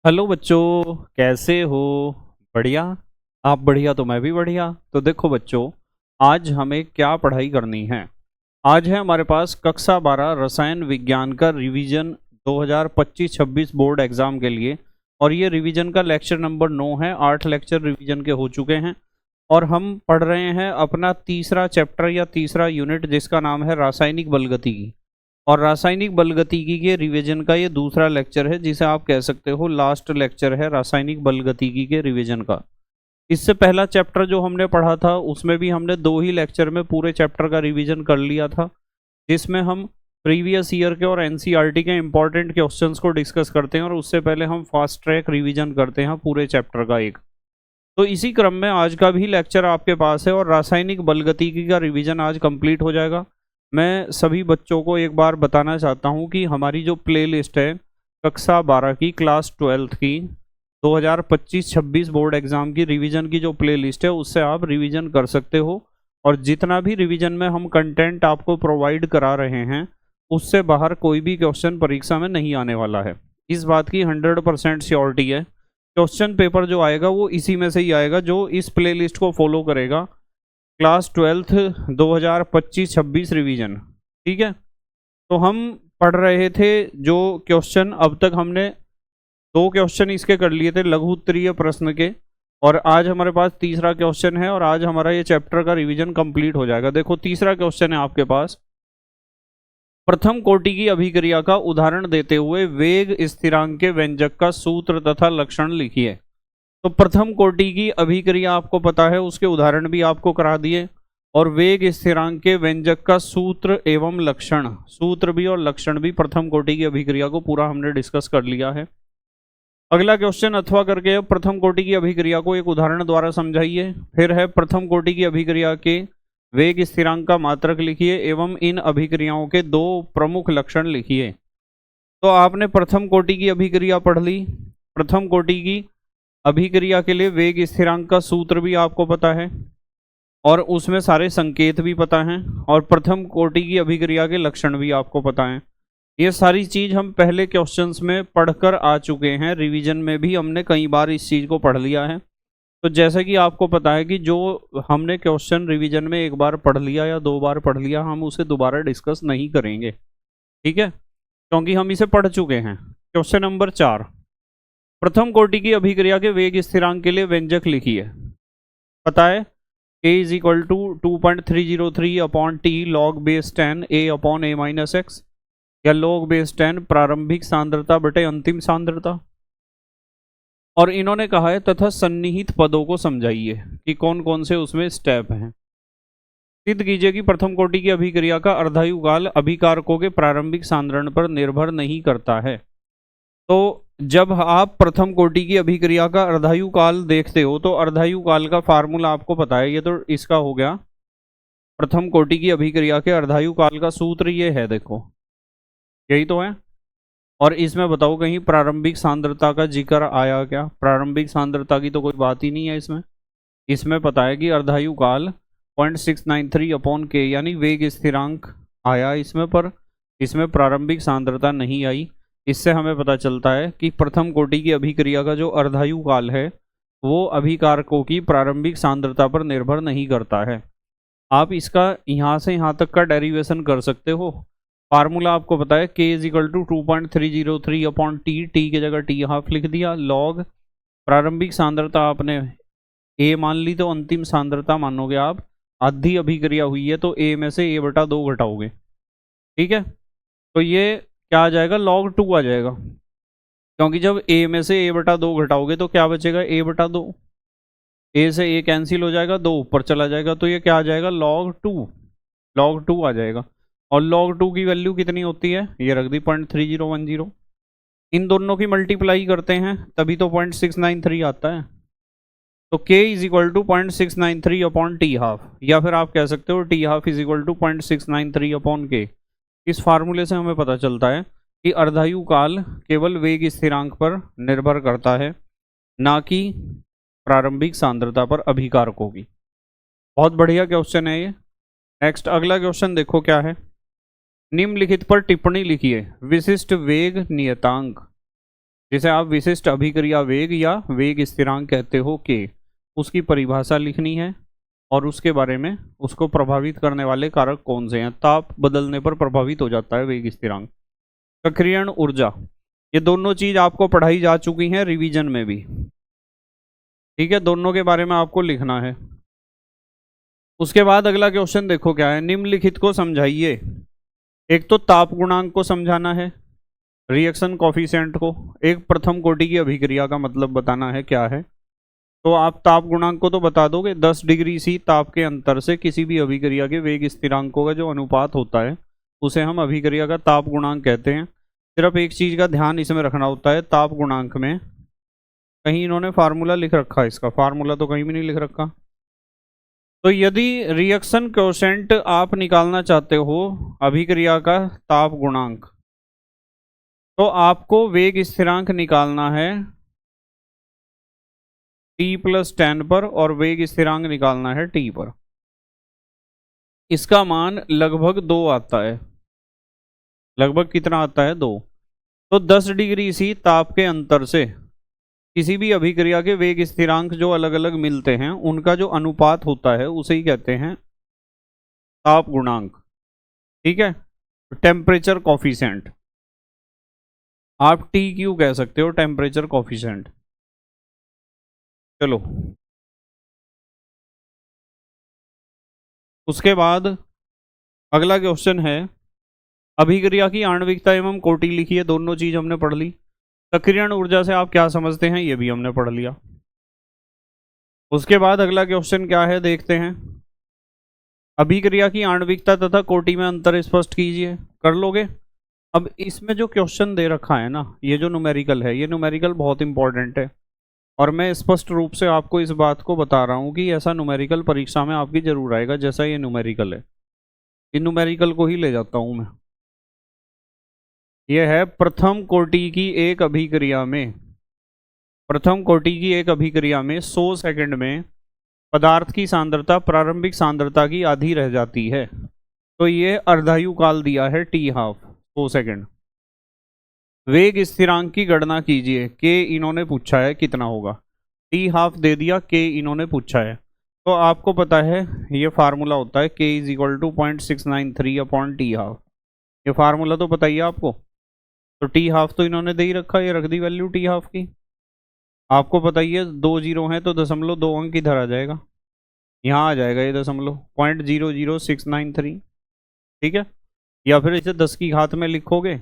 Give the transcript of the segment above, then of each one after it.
Hello बच्चों, कैसे हो? बढ़िया। आप बढ़िया तो मैं भी बढ़िया। तो देखो बच्चों, आज हमें क्या पढ़ाई करनी है। आज है हमारे पास कक्षा 12 रसायन विज्ञान का रिवीजन 2025-26 बोर्ड एग्जाम के लिए। और ये रिवीजन का लेक्चर नंबर 9 है। 8 लेक्चर रिवीजन के हो चुके हैं और हम पढ़ रहे हैं अपना तीसरा चैप्टर या तीसरा यूनिट, जिसका नाम है रासायनिक बलगतिकी। और रासायनिक बलगतिकी के रिवीजन का ये दूसरा लेक्चर है, जिसे आप कह सकते हो लास्ट लेक्चर है रासायनिक बलगतिकी के रिवीजन का। इससे पहला चैप्टर जो हमने पढ़ा था उसमें भी हमने 2 ही लेक्चर में पूरे चैप्टर का रिवीजन कर लिया था, जिसमें हम प्रीवियस ईयर के और एनसीईआरटी के इंपॉर्टेंट क्वेश्चंस को डिस्कस करते हैं और उससे पहले हम फास्ट ट्रैक रिवीजन करते हैं पूरे चैप्टर का एक। तो इसी क्रम में आज का भी लेक्चर आपके पास है और रासायनिक बलगतिकी का रिवीजन आज कंप्लीट हो जाएगा। मैं सभी बच्चों को एक बार बताना चाहता हूं कि हमारी जो प्लेलिस्ट है कक्षा 12 की, क्लास 12 की 2025-26 बोर्ड एग्जाम की रिवीजन की जो प्लेलिस्ट है, उससे आप रिवीजन कर सकते हो। और जितना भी रिवीजन में हम कंटेंट आपको प्रोवाइड करा रहे हैं, उससे बाहर कोई भी क्वेश्चन परीक्षा में नहीं आने वाला है। इस बात की 100% श्योरिटी है। क्वेश्चन पेपर जो आएगा वो इसी में से ही आएगा, जो इस प्लेलिस्ट को फॉलो करेगा। क्लास 12 2025-26 रिवीजन, ठीक है। तो हम पढ़ रहे थे जो क्वेश्चन, अब तक हमने 2 क्वेश्चन इसके कर लिए थे लघु उत्तरीय प्रश्न के। और आज हमारे पास तीसरा क्वेश्चन है और आज हमारा ये चैप्टर का रिवीजन कंप्लीट हो जाएगा। देखो, तीसरा क्वेश्चन है आपके पास। प्रथम कोटि की अभिक्रिया का उदाहरण देते हुए वेग स्थिरांक के व्यंजक का सूत्र तथा लक्षण लिखिए। तो प्रथम कोटि की अभिक्रिया आपको पता है, उसके उदाहरण भी आपको करा दिए और वेग स्थिरांक के व्यंजक का सूत्र एवं लक्षण, सूत्र भी और लक्षण भी प्रथम कोटि की अभिक्रिया को पूरा हमने डिस्कस कर लिया है। अगला क्वेश्चन, अथवा करके प्रथम कोटि की अभिक्रिया को एक उदाहरण द्वारा समझाइए। फिर है प्रथम कोटि की अभिक्रिया के वेग स्थिरांक का मात्रक लिखिए एवं इन अभिक्रियाओं के 2 प्रमुख लक्षण लिखिए। तो आपने प्रथम कोटि की अभिक्रिया पढ़ ली। प्रथम कोटि की अभिक्रिया के लिए वेग स्थिरांक का सूत्र भी आपको पता है और उसमें सारे संकेत भी पता हैं, और प्रथम कोटि की अभिक्रिया के लक्षण भी आपको पता हैं। ये सारी चीज हम पहले क्वेश्चंस में पढ़कर आ चुके हैं। रिवीजन में भी हमने कई बार इस चीज को पढ़ लिया है। तो जैसे कि आपको पता है कि जो हमने क्वेश्चन रिवीजन में एक बार पढ़ लिया या 2 बार पढ़ लिया, हम उसे दोबारा डिस्कस नहीं करेंगे, ठीक है, क्योंकि हम इसे पढ़ चुके हैं। क्वेश्चन नंबर 4, प्रथम कोटि की अभिक्रिया के वेग स्थिरांक के लिए व्यंजक लिखिए। पता है, a is equal to 2.303 upon t log base 10 a upon a minus x, या लॉग बेस 10 प्रारंभिक सांद्रता बटे अंतिम सांद्रता। और इन्होंने कहा है तथा सन्निहित पदों को समझाइए कि कौन कौन से उसमें स्टेप हैं। सिद्ध कीजिए कि प्रथम कोटि की अभिक्रिया का अर्धायु काल अभिकारकों के प्रारंभिक सांद्रण पर निर्भर नहीं करता है। तो जब आप प्रथम कोटि की अभिक्रिया का अर्धायु काल देखते हो, तो अर्धायु काल का फार्मूला आपको पता है। ये तो इसका हो गया प्रथम कोटि की अभिक्रिया के अर्धायु काल का सूत्र, ये है, देखो यही तो है। और इसमें बताओ कहीं प्रारंभिक सांद्रता का जिक्र आया क्या? प्रारंभिक सांद्रता की तो कोई बात ही नहीं है इसमें। इसमें पता है कि अर्धायु काल 0.693 अपॉन के, यानी वेग स्थिरांक आया इसमें, पर इसमें प्रारंभिक सांद्रता नहीं आई। इससे हमें पता चलता है कि प्रथम कोटि की अभिक्रिया का जो अर्धायु काल है वो अभिकारकों की प्रारंभिक सांद्रता पर निर्भर नहीं करता है। आप इसका यहाँ से यहाँ तक का डेरिवेशन कर सकते हो। फार्मूला आपको पता है, k is equal to 2.303 upon t, t की जगह टी हाफ लिख दिया, लॉग प्रारंभिक सांद्रता आपने a मान ली, तो अंतिम सांद्रता मानोगे आप। आधी अभिक्रिया हुई है तो a में से a बटा 2 घटाओगे, ठीक है। तो ये क्या आ जाएगा? log 2 आ जाएगा, क्योंकि जब a में से a बटा 2 घटाओगे तो क्या बचेगा? a बटा 2। a से a कैंसिल हो जाएगा, 2 ऊपर चला जाएगा, तो ये क्या आ जाएगा? log 2, log 2 आ जाएगा। और log 2 की वैल्यू कितनी होती है? ये रख दी 0.3010। इन दोनों की मल्टीप्लाई करते हैं तभी तो 0.693 आता है। तो k is equal to 0.693 upon t half, या फिर आप कह सकते हो t half is equal to 0.693 upon k. इस फार्मूले से हमें पता चलता है कि अर्धायु काल केवल वेग स्थिरांक पर निर्भर करता है, ना कि प्रारंभिक सांद्रता पर अभिकारकों की। बहुत बढ़िया क्वेश्चन है ये। नेक्स्ट, अगला क्वेश्चन देखो क्या है। निम्नलिखित पर टिप्पणी लिखिए। विशिष्ट वेग नियतांक। जिसे आप विशिष्ट अभिक्रिया वेग या वेग स्थिरांक कहते हो के, उसकी परिभाषा लिखनी है और उसके बारे में उसको प्रभावित करने वाले कारक कौन से हैं। ताप बदलने पर प्रभावित हो जाता है वेग स्थिरांक। सक्रियण ऊर्जा, ये दोनों चीज आपको पढ़ाई जा चुकी हैं रिवीजन में भी, ठीक है, दोनों के बारे में आपको लिखना है। उसके बाद अगला क्वेश्चन देखो क्या है, निम्नलिखित को समझाइए। एक तो ताप गुणांक को समझाना है, रिएक्शन कॉफिशिएंट को, एक प्रथम कोटि की अभिक्रिया का मतलब बताना है क्या है। तो आप ताप गुणांक को तो बता दोगे, 10 डिग्री सी ताप के अंतर से किसी भी अभिक्रिया के वेग स्थिरांकों का जो अनुपात होता है उसे हम अभिक्रिया का ताप गुणांक कहते हैं। सिर्फ एक चीज का ध्यान इसमें रखना होता है, ताप गुणांक में कहीं इन्होंने फार्मूला लिख रखा है, इसका फार्मूला तो कहीं भी नहीं लिख रखा। तो यदि रिएक्शन कोएफिशिएंट आप निकालना चाहते हो अभिक्रिया का ताप गुणांक, तो आपको वेग स्थिरांक निकालना है T+10 पर और वेग स्थिरांक निकालना है T पर। इसका मान लगभग 2 आता है। लगभग कितना आता है? 2। तो 10 डिग्री सी ताप के अंतर से किसी भी अभिक्रिया के वेग स्थिरांक जो अलग अलग मिलते हैं उनका जो अनुपात होता है उसे ही कहते हैं ताप गुणांक, ठीक है, टेम्परेचर कॉफिशिएंट। आप TQ कह सकते हो, टेम्परेचर कॉफिशिएंट। चलो उसके बाद अगला क्वेश्चन है, अभिक्रिया की आणविकता एवं कोटि लिखिए। दोनों चीज हमने पढ़ ली। सक्रियण ऊर्जा से आप क्या समझते हैं ये भी हमने पढ़ लिया। उसके बाद अगला क्वेश्चन क्या है देखते हैं, अभिक्रिया की आणविकता तथा कोटि में अंतर स्पष्ट कीजिए। कर लोगे? अब इसमें जो क्वेश्चन दे रखा है ना, ये जो न्यूमेरिकल है, ये न्यूमेरिकल बहुत इंपॉर्टेंट है और मैं स्पष्ट रूप से आपको इस बात को बता रहा हूँ कि ऐसा न्यूमेरिकल परीक्षा में आपकी जरूर आएगा जैसा ये न्यूमेरिकल है। इन न्यूमेरिकल को ही ले जाता हूँ मैं। यह है प्रथम कोटि की एक अभिक्रिया में, प्रथम कोटि की एक अभिक्रिया में 100 सेकंड में पदार्थ की सांद्रता प्रारंभिक सांद्रता की आधी रह जाती है। तो ये अर्धायु काल दिया है T हाफ 100 सेकंड। वेग स्थिरांक की गणना कीजिए। के इन्होंने पूछा है कितना होगा, T हाफ दे दिया, के इन्होंने पूछा है। तो आपको पता है ये फार्मूला होता है K = 0.693/T हाफ। ये फार्मूला तो पता ही है आपको। तो T हाफ तो इन्होंने दे ही रखा, ये रख दी वैल्यू T हाफ की। आपको पता ही है 2 जीरो है तो 0.2 अंक इधर आ जाएगा, यहाँ आ जाएगा ये 0.00693, ठीक है। या फिर इसे 10 की घात में लिखोगे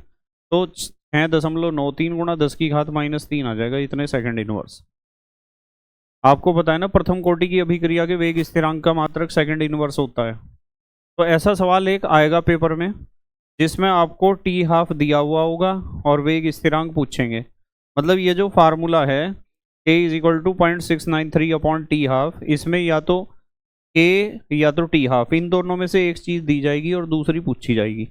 तो 6.93 गुणा 10 की घात -3 आ जाएगा, इतने सेकंड इनवर्स। आपको पता है ना प्रथम कोटि की अभिक्रिया के वेग स्थिरांक का मात्रक सेकंड इनवर्स होता है। तो ऐसा सवाल एक आएगा पेपर में जिसमें आपको T हाफ दिया हुआ होगा और वेग स्थिरांक पूछेंगे। मतलब ये जो फार्मूला है K = 0.693/T हाफ, इसमें या तो K या तो T हाफ, इन दोनों में से एक चीज़ दी जाएगी और दूसरी पूछी जाएगी।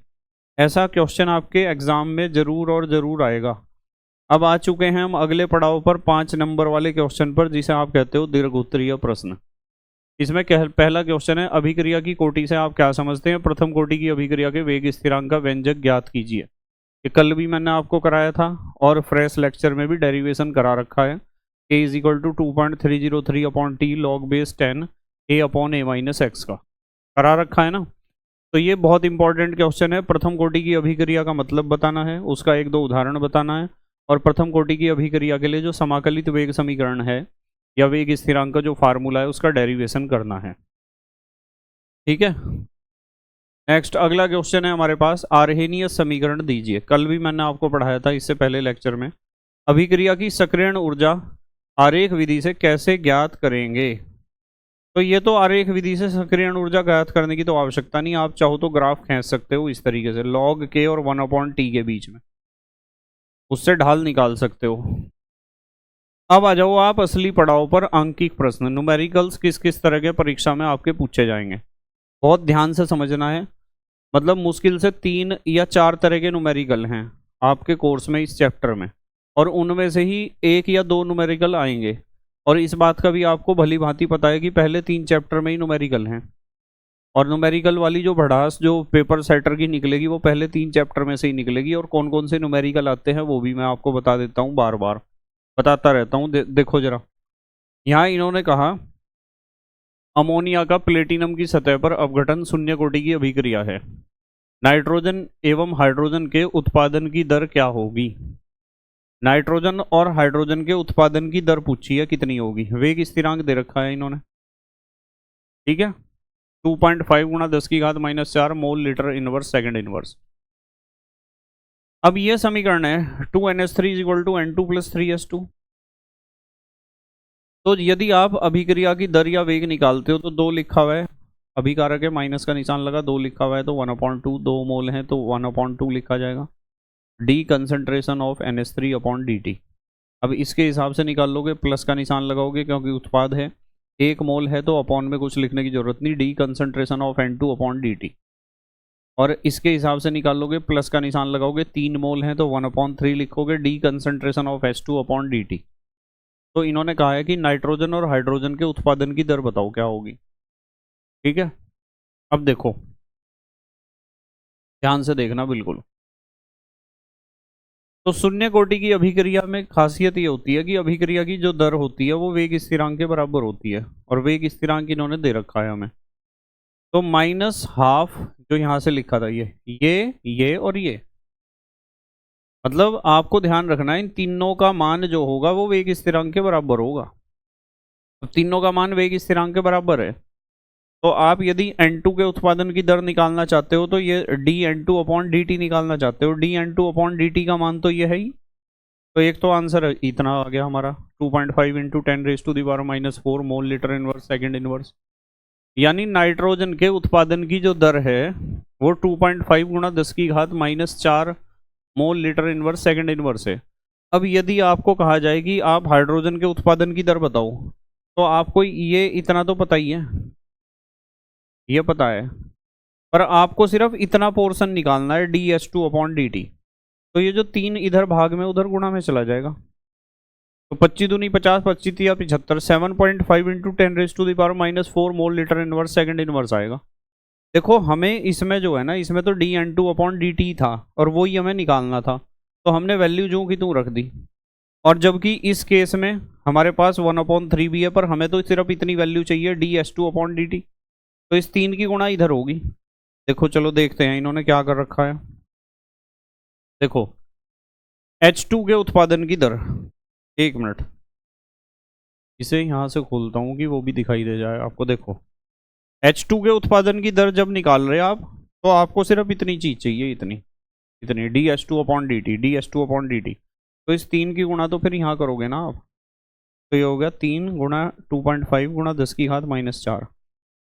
ऐसा क्वेश्चन आपके एग्जाम में जरूर और जरूर आएगा। अब आ चुके हैं हम अगले पड़ाव पर, 5 नंबर वाले क्वेश्चन पर, जिसे आप कहते हो दीर्घ उत्तरीय प्रश्न। इसमें पहला क्वेश्चन है, अभिक्रिया की कोटि से आप क्या समझते हैं? प्रथम कोटि की अभिक्रिया के वेग स्थिरांक का व्यंजक ज्ञात कीजिए। ये कल भी मैंने आपको कराया था और फ्रेश लेक्चर में भी डेरिवेशन करा रखा है। K = 2.303/T log base 10 A/A-x का करा रखा है ना। तो ये बहुत इंपॉर्टेंट क्वेश्चन है। प्रथम कोटि की अभिक्रिया का मतलब बताना है, उसका 1-2 उदाहरण बताना है और प्रथम कोटि की अभिक्रिया के लिए जो समाकलित वेग समीकरण है या वेग स्थिरांक का जो फार्मूला है उसका डेरिवेशन करना है, ठीक है। नेक्स्ट अगला क्वेश्चन है हमारे पास, आर्हेनियस समीकरण दीजिए। कल भी मैंने आपको पढ़ाया था इससे पहले लेक्चर में। अभिक्रिया की सक्रियण ऊर्जा आरेख विधि से कैसे ज्ञात करेंगे? तो ये तो आरेख विधि से सक्रियण ऊर्जा ज्ञात करने की तो आवश्यकता नहीं, आप चाहो तो ग्राफ खींच सकते हो इस तरीके से, log K और 1/T के बीच में, उससे ढाल निकाल सकते हो। अब आ जाओ आप असली पड़ाव पर, आंकिक प्रश्न। न्यूमेरिकल्स किस किस तरह के परीक्षा में आपके पूछे जाएंगे, बहुत ध्यान से समझना है। मतलब मुश्किल से 3 या 4 तरह के न्यूमेरिकल हैं आपके कोर्स में इस चैप्टर में, और उनमें से ही 1 या 2 न्यूमेरिकल आएंगे। और इस बात का भी आपको भली भांति पता है कि पहले 3 चैप्टर में ही न्यूमेरिकल हैं और न्यूमेरिकल वाली जो भड़ास जो पेपर सेटर की निकलेगी वो पहले 3 चैप्टर में से ही निकलेगी। और कौन कौन से न्यूमेरिकल आते हैं वो भी मैं आपको बता देता हूँ, बार बार बताता रहता हूँ। देखो जरा, यहाँ इन्होंने कहा अमोनिया का प्लेटिनम की सतह पर अपघटन शून्य कोटि की अभिक्रिया है, नाइट्रोजन एवं हाइड्रोजन के उत्पादन की दर क्या होगी। नाइट्रोजन और हाइड्रोजन के उत्पादन की दर पूछी है, कितनी होगी। वेग स्थिरांक दे रखा है इन्होंने, ठीक है। 2.5 गुणा 10 की घात -4 mole litre inverse second inverse. अब ये समीकरण है 2NH3 = N2 + 3S2। तो यदि आप अभिक्रिया की दर या वेग निकालते हो तो 2 लिखा हुआ है, अभिकारक है, माइनस का निशान लगा, 2 लिखा हुआ है तो 1/2, 2 मोल है तो 1/2 लिखा जाएगा। D concentration of NH3/dt। अब इसके हिसाब से निकाल लोगे, प्लस का निशान लगाओगे क्योंकि उत्पाद है, 1 मोल है तो अपॉन में कुछ लिखने की जरूरत नहीं, डी कंसंट्रेशन ऑफ N2/dt। और इसके हिसाब से निकाल लोगे, प्लस का निशान लगाओगे, 3 मोल है तो 1/3 लिखोगे, डी कंसंट्रेशन ऑफ H2/dt। तो इन्होंने कहा है कि नाइट्रोजन और हाइड्रोजन के उत्पादन की दर बताओ क्या होगी, ठीक है। अब देखो ध्यान से देखना बिल्कुल। तो शून्य कोटि की अभिक्रिया में खासियत ये होती है कि अभिक्रिया की जो दर होती है वो वेग स्थिरांक के बराबर होती है, और वेग स्थिरांक इन्होंने दे रखा है हमें। तो -12 जो यहां से लिखा था ये और ये, मतलब आपको ध्यान रखना है इन तीनों का मान जो होगा वो वेग स्थिरांक के बराबर होगा। अब तीनों का मान वेग स्थिरांक के बराबर है, तो आप यदि N2 के उत्पादन की दर निकालना चाहते हो तो ये dN2/dt निकालना चाहते हो, dN2/dt का मान तो ये है ही। तो एक तो आंसर इतना आ गया हमारा 2.5 × 10⁻⁻⁴ मोल लीटर इनवर्स सेकंड इनवर्स। यानी नाइट्रोजन के उत्पादन की जो दर है वो 2.5 गुणा 10 की घात -4 mole litre inverse second inverse है। अब यदि आपको कहा जाए कि आप हाइड्रोजन के उत्पादन की दर बताओ, तो आपको ये इतना तो पता ही है, ये पता है, पर आपको सिर्फ इतना पोर्शन निकालना है dS2/dt। तो ये जो 3 इधर भाग में उधर गुणा में चला जाएगा, तो 25 दूनी 50, 25 या 75, 7.5 × 10⁻⁻⁴ मोल लीटर इनवर्स सेकंड इनवर्स आएगा। देखो हमें इसमें जो है ना, इसमें तो dN2/dt था और वो ही हमें निकालना था, तो हमने वैल्यू जो की त्यों रख दी। और जबकि इस केस में हमारे पास 1/3 भी है, पर हमें तो सिर्फ इतनी वैल्यू चाहिए dS2/dt, तो इस 3 की गुणा इधर होगी। देखो चलो देखते हैं इन्होंने क्या कर रखा है। देखो H2 के उत्पादन की दर, 1 मिनट इसे यहां से खोलता हूं कि वो भी दिखाई दे जाए आपको। देखो H2 के उत्पादन की दर जब निकाल रहे आप, तो आपको सिर्फ इतनी चीज चाहिए, इतनी इतनी dS2/dt। तो इस 3 की गुणा तो फिर यहाँ करोगे ना आप, तो ये हो गया 3 गुणा 2.5 गुणा 10 की घात -4,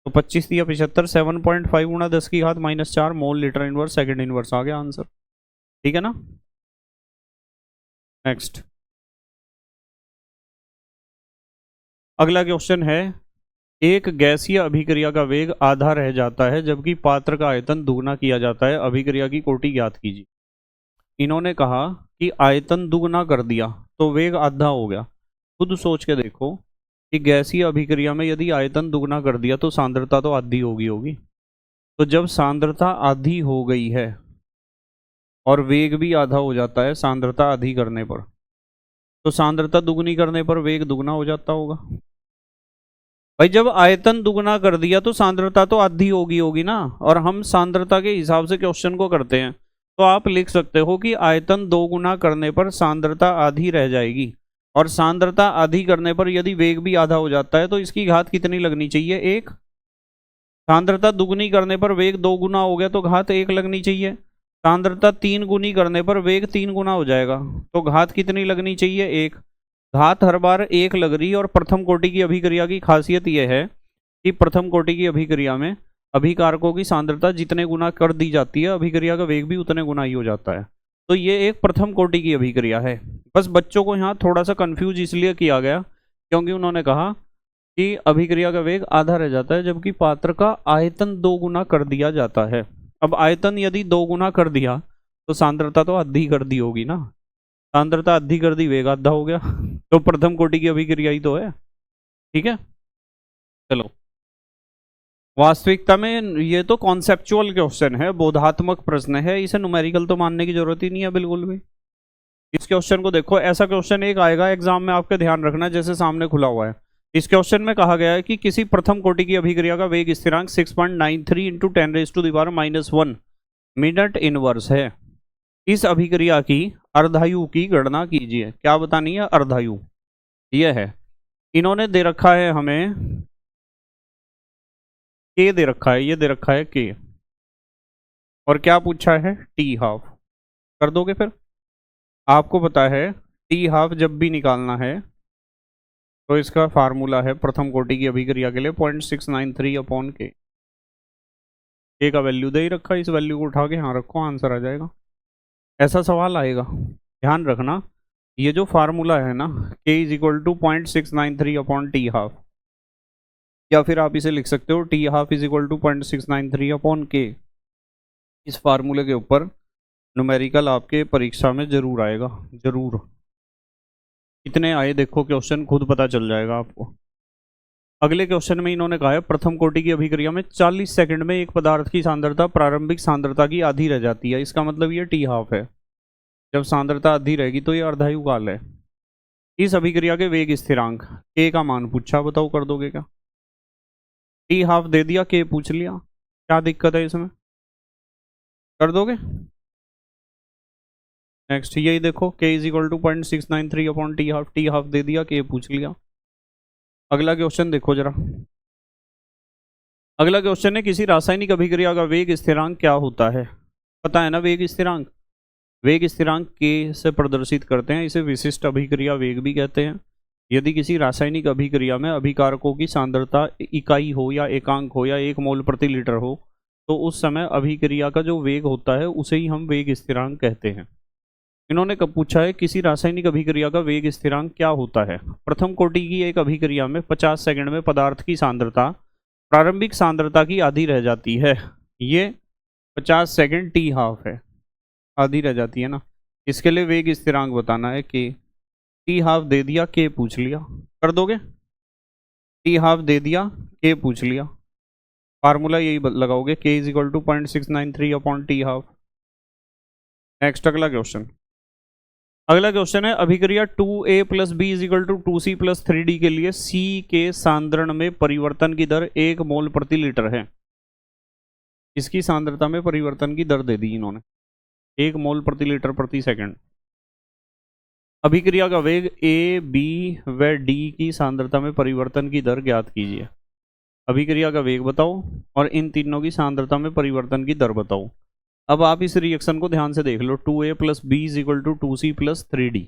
तो 25 या 75, 7.5 गुणा 10 की घात -4 mole litre inverse second inverse आ गया आंसर, ठीक है ना। नेक्स्ट अगला क्वेश्चन है, एक गैसीय अभिक्रिया का वेग आधा रह जाता है जबकि पात्र का आयतन दुगना किया जाता है, अभिक्रिया की कोटि ज्ञात कीजिए। इन्होंने कहा कि आयतन दुगना कर दिया तो वेग आधा हो गया। खुद सोच के देखो कि गैसीय अभिक्रिया में यदि आयतन दुगना कर दिया तो सांद्रता तो आधी होगी। तो जब सांद्रता आधी हो गई है और वेग भी आधा हो जाता है सांद्रता आधी करने पर, तो सांद्रता दुगनी करने पर वेग दुगना हो जाता होगा। भाई जब आयतन दुगना कर दिया तो सांद्रता तो आधी होगी ना, और हम सांद्रता के हिसाब से क्वेश्चन को करते हैं, तो आप लिख सकते हो कि आयतन 2 गुना करने पर सांद्रता आधी रह जाएगी, और सांद्रता आधी करने पर यदि वेग भी आधा हो जाता है तो इसकी घात कितनी लगनी चाहिए, 1। सांद्रता दुगनी करने पर वेग 2 गुना हो गया तो घात 1 लगनी चाहिए। सांद्रता 3 गुनी करने पर वेग 3 गुना हो जाएगा, तो घात कितनी लगनी चाहिए, 1। घात हर बार 1 लग रही है। और प्रथम कोटि की अभिक्रिया की खासियत यह है कि प्रथम कोटि की अभिक्रिया में अभिकारकों की सांद्रता जितने गुना कर दी जाती है अभिक्रिया का वेग भी उतने गुना ही हो जाता है। तो ये एक प्रथम कोटि की अभिक्रिया है। बस बच्चों को यहाँ थोड़ा सा कंफ्यूज इसलिए किया गया क्योंकि उन्होंने कहा कि अभिक्रिया का वेग आधा रह जाता है जबकि पात्र का आयतन 2 गुना कर दिया जाता है। अब आयतन यदि 2 गुना कर दिया तो सांद्रता तो आधी कर दी होगी ना, सांद्रता आधी कर दी वेग आधा हो गया तो प्रथम कोटि की अभिक्रिया ही तो है, ठीक है। चलो वास्तविकता में ये तो कॉन्सेप्चुअल क्वेश्चन है, बोधात्मक प्रश्न है, इसे न्यूमेरिकल तो मानने की जरूरत ही नहीं है बिल्कुल भी। इस क्वेश्चन को देखो, ऐसा क्वेश्चन एक आएगा एग्जाम में, आपके ध्यान रखना, जैसे सामने खुला हुआ है। इस क्वेश्चन में कहा गया है कि किसी प्रथम कोटि की अभिक्रिया का वेग स्थिरांक 6.93 इंटू 10⁻⁻⁻1 मिनट इनवर्स है। इस अभिक्रिया की अर्धायु की गणना कीजिए। क्या बतानी है? अर्धायु। यह है, इन्होंने दे रखा है हमें के, दे रखा है, ये दे रखा है के, और क्या पूछा है? T half. कर दोगे फिर? आपको पता है टी हाफ जब भी निकालना है तो इसका फार्मूला है प्रथम कोटि की अभिक्रिया के लिए 0.693 अपॉन के का वैल्यू दे ही रखा है, इस वैल्यू को उठा के यहाँ रखो, आंसर आ जाएगा। ऐसा सवाल आएगा, ध्यान रखना। ये जो फार्मूला है ना, k is equal to 0.693 upon t half, या फिर आप इसे लिख सकते हो t half is equal to 0.693 upon k. इस फार्मूले के ऊपर न्यूमेरिकल आपके परीक्षा में जरूर आएगा, जरूर। कितने आए देखो, क्वेश्चन खुद पता चल जाएगा आपको। अगले क्वेश्चन में इन्होंने कहा है प्रथम कोटि की अभिक्रिया में 40 सेकंड में एक पदार्थ की सांद्रता प्रारंभिक सांद्रता की आधी रह जाती है। इसका मतलब ये टी हाफ है। जब सांद्रता आधी रहेगी तो ये अर्धायु काल है। इस अभिक्रिया के वेग स्थिरांक के का मान पूछा, बताओ कर दोगे क्या? टी हाफ दे दिया, के पूछ लिया, क्या दिक्कत है इसमें? कर दोगे? नेक्स्ट यही देखो, k is equal to 0.693 upon t half दे दिया, के पूछ लिया। अगला क्वेश्चन देखो जरा। अगला क्वेश्चन है किसी रासायनिक अभिक्रिया का वेग स्थिरांक क्या होता है? पता है ना वेग स्थिरांक? वेग स्थिरांक के से प्रदर्शित करते हैं, इसे विशिष्ट अभिक्रिया वेग भी कहते हैं। यदि किसी रासायनिक अभिक्रिया में अभिकारकों की सांद्रता इकाई हो या एकांक हो या 1 मोल प्रति लीटर हो तो उस समय अभिक्रिया का जो वेग होता है उसे ही हम वेग स्थिरांक कहते हैं। इन्होंने कब पूछा है किसी रासायनिक अभिक्रिया का वेग स्थिरांक क्या होता है? प्रथम कोटि की एक अभिक्रिया में 50 सेकंड में पदार्थ की सांद्रता प्रारंभिक सांद्रता की आधी रह जाती है। ये 50 सेकंड टी हाफ है, आधी रह जाती है ना। इसके लिए वेग स्थिरांक बताना है कि टी हाफ दे दिया, के पूछ लिया। कर दोगे? टी हाफ दे दिया, के पूछ लिया, फार्मूला यही लगाओगे, k is equal to 0.693 upon t half. Next अगला क्वेश्चन। अगला क्वेश्चन है अभिक्रिया 2a plus b is equal to 2c plus 3d के लिए c के सांद्रण में परिवर्तन की दर 1 मोल प्रति लीटर है। इसकी सांद्रता में परिवर्तन की दर दे दी इन्होंने, 1 मोल प्रति लीटर प्रति सेकंड। अभिक्रिया का वेग ए, बी व डी की सांद्रता में परिवर्तन की दर ज्ञात कीजिए। अभिक्रिया का वेग बताओ और इन तीनों की सांद्रता में परिवर्तन की दर बताओ। अब आप इस रिएक्शन को ध्यान से देख लो, 2a plus b is equal to 2c plus 3d।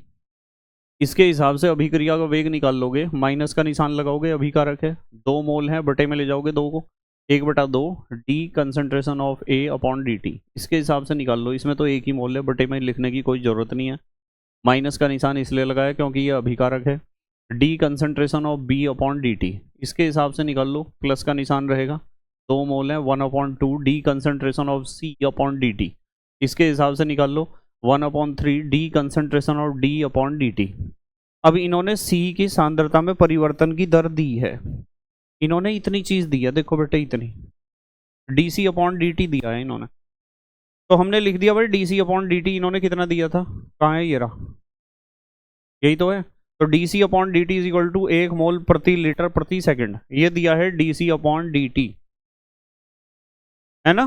इसके हिसाब से अभिक्रिया का वेग निकाल लोगे, माइनस का निशान लगाओगे, अभिकारक है 2 मोल है, बटे में ले जाओगे 2 को, 1/2 d concentration of A upon D t. इसके हिसाब से निकाल लो, इसमें तो एक ही मोल है, बटे में लिखने की कोई ज़रूरत नहीं है। माइनस का निशान इसलिए लगाया क्योंकि ये अभिकारक है। D concentration of b upon D t, इसके हिसाब से निकाल लो, प्लस का निशान रहेगा, 2 मोल है, 1/2 d concentration of c upon D t. इसके हिसाब से निकाल लो 1/3 d concentration of d upon D t. अब इन्होंने सी की सांद्रता में परिवर्तन की दर दी है, इन्होंने इतनी चीज दी है, देखो बेटे इतनी, डी सी अपॉन डी टी दिया है इन्होंने, तो हमने लिख दिया भाई डी सी अपॉन डी टी इन्होंने कितना दिया था, कहाँ है ये रहा, यही तो है। तो d C upon D t is equal to 1 mole प्रति लीटर प्रति सेकंड, ये दिया है डी सी अपॉन डी टी, है ना।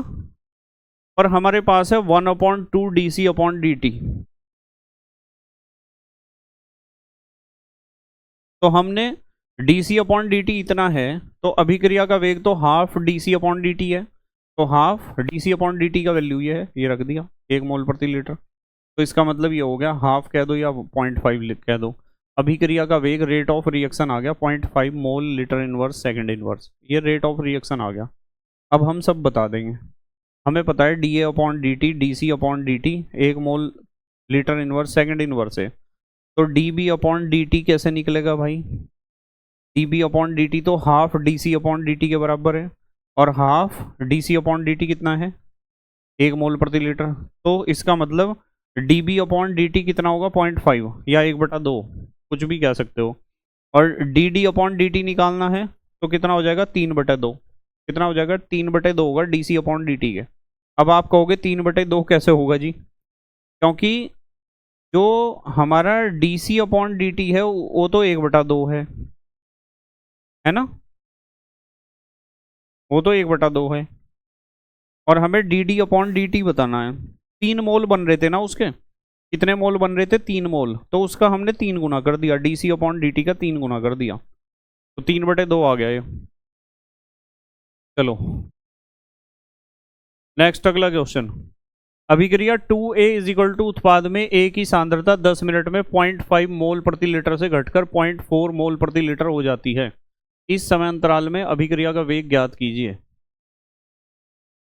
और हमारे पास है 1/2 डी सी अपॉन डी टी। तो हमने डी सी अपॉन डी टी इतना है, तो अभिक्रिया का वेग तो half D C upon D t है, तो half D C upon D t का वैल्यू ये है, ये रख दिया 1 मोल प्रति लीटर। तो इसका मतलब ये हो गया, हाफ कह दो या 0.5 कह दो, अभिक्रिया का वेग रेट ऑफ रिएक्शन आ गया 0.5 mole litre inverse second inverse, ये रेट ऑफ रिएक्शन आ गया। अब हम सब बता देंगे, हमें पता है D A upon D T, D C upon D T 1 mole litre inverse second inverse है, तो D B upon D T कैसे निकलेगा भाई? D B upon D T तो half D C upon D T के बराबर है, और half D C upon D t कितना है? 1 मोल प्रति लीटर। तो इसका मतलब d B upon D t कितना होगा? 0.5 या 1/2, कुछ भी कह सकते हो। और D D upon D T निकालना है तो कितना हो जाएगा? 3/2। कितना हो जाएगा, 3/2 होगा डी सी अपॉन डी टी के। अब आप कहोगे 3/2 कैसे होगा जी, क्योंकि जो हमारा डी सी अपॉन डी टी है वो तो 1/2 है ना, वो तो 1/2 है। और हमें D D upon D T बताना है। 3 मोल बन रहे थे ना उसके, कितने मोल बन रहे थे, 3 मोल, तो उसका हमने 3 गुना कर दिया, डी सी अपॉन डी टी का 3 गुना कर दिया, तो 3/2 आ गया ये। चलो नेक्स्ट अगला क्वेश्चन। अभिक्रिया 2A इज इक्वल टू उत्पाद में A की सांद्रता 10 मिनट में 0.5 मोल प्रति लीटर से घटकर 0.4 मोल प्रति लीटर हो जाती है। इस समय अंतराल में अभिक्रिया का वेग ज्ञात कीजिए।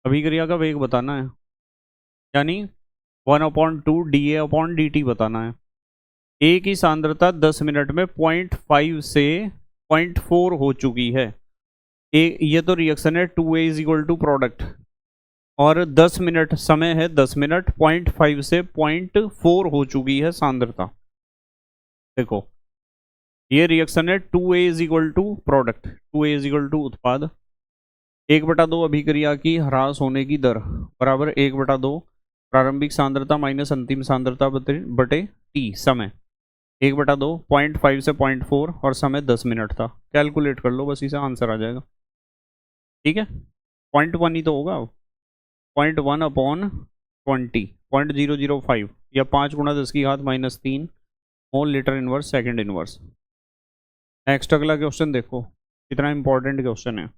अभिक्रिया का वेग बताना है, यानी 1/2 dA अपॉन dt बताना है। A की सांद्रता 10 मिनट में 0.5 से 0.4 हो चुकी है। ये तो रिएक्शन है 2A is equal to product, और 10 मिनट समय है, 10 मिनट, 0.5 से 0.4 हो चुकी है सांद्रता। देखो ये रिएक्शन है 2A is equal to product, 2A is equal to उत्पाद, 1/2 अभिक्रिया की ह्रास होने की दर बराबर 1/2 प्रारंभिक सांद्रता माइनस अंतिम सांद्रता बटे टी, समय 1/2, 0.5 से 0.4 और समय 10 मिनट था। कैलकुलेट कर लो बस, इसे आंसर आ जाएगा। ठीक है, 0.1 ही तो होगा, 0.1 अपॉन 20, 0.005 या 5 गुणा 10 की घात -3 मोल litre inverse second inverse. Next अगला क्वेश्चन देखो कितना इंपॉर्टेंट क्वेश्चन है।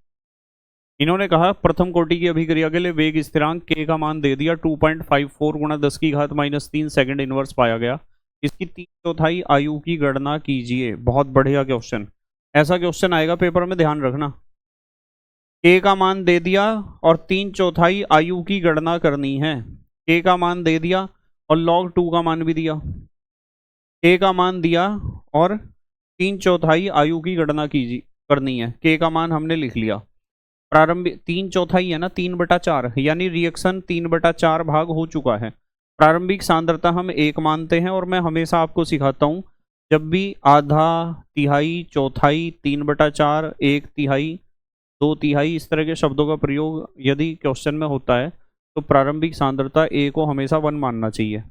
इन्होंने कहा प्रथम कोटि की अभिक्रिया के लिए वेग स्थिरांक k का मान दे दिया, 2.54 गुणा 10 की घात -3 सेकंड इनवर्स पाया गया, इसकी 3/4 आयु की गणना कीजिए। बहुत बढ़िया क्वेश्चन, ऐसा क्वेश्चन आएगा पेपर में, ध्यान रखना। k का मान दे दिया और 3/4 आयु की गणना करनी है। k का मान दे दिया और log 2 का मान भी दिया, k का मान दिया और 3/4 आयु की गणना कीजिए, करनी है। k का मान हमने लिख लिया, प्रारंभिक 3/4 है ना, 3/4, यानी रिएक्शन 3/4 भाग हो चुका है। प्रारंभिक सांद्रता हम 1 मानते हैं, और मैं हमेशा आपको सिखाता हूं, जब भी आधा, तिहाई, चौथाई, 3/4, 1/3, 2/3 इस तरह के शब्दों का प्रयोग यदि क्वेश्चन में होता है तो प्रारंभिक सांद्रता A को हमेशा 1 मानना चाहिए।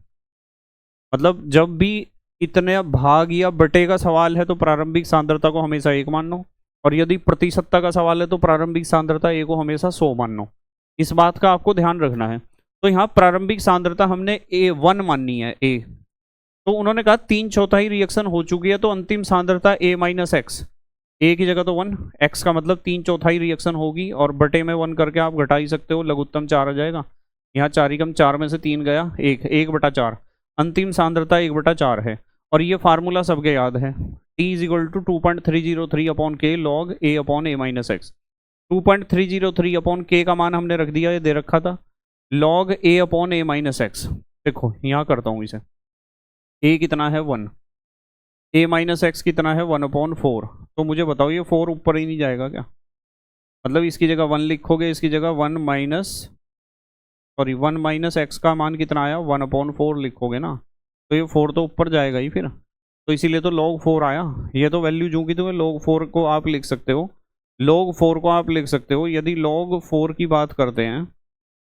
मतलब जब भी इतने भाग या बटे का सवाल है तो प्रारंभिक सांद्रता को हमेशा 1 मानो, और यदि प्रतिशतता का सवाल है तो प्रारंभिक सांद्रता A को हमेशा 100 मानो। इस बात का आपको ध्यान रखना है। तो यहाँ प्रारंभिक सांद्रता हमने A1 माननी है, A। तो उन्होंने कहा 3/4 रिएक्शन हो चुकी है, तो अंतिम सांद्रता A माइनस एक्स, A की जगह तो 1, x का मतलब 3/4 रिएक्शन होगी, और बटे में 1 करके आप घटा ही सकते हो, लघुत्तम 4 आ जाएगा। यहाँ 4 ही कम, 4 में से 3 गया, 1/4, अंतिम सांद्रता 1/4 है। और ये फार्मूला सबके याद है, T is equal to 2.303 upon के log A upon A minus x. 2.303 upon K का मान हमने रख दिया, ये दे रखा था, log A upon A minus x. देखो यहाँ करता हूँ इसे, A कितना है 1, A माइनस एक्स कितना है 1/4। तो मुझे बताओ ये 4 ऊपर ही नहीं जाएगा क्या? मतलब इसकी जगह 1 लिखोगे, इसकी जगह 1 माइनस एक्स का मान कितना आया 1/4 लिखोगे ना, तो ये 4 तो ऊपर जाएगा ही फिर, तो इसीलिए तो log 4 आया। ये तो वैल्यू जो की तो log 4 को आप लिख सकते हो, log 4 को आप लिख सकते हो। यदि log 4 की बात करते हैं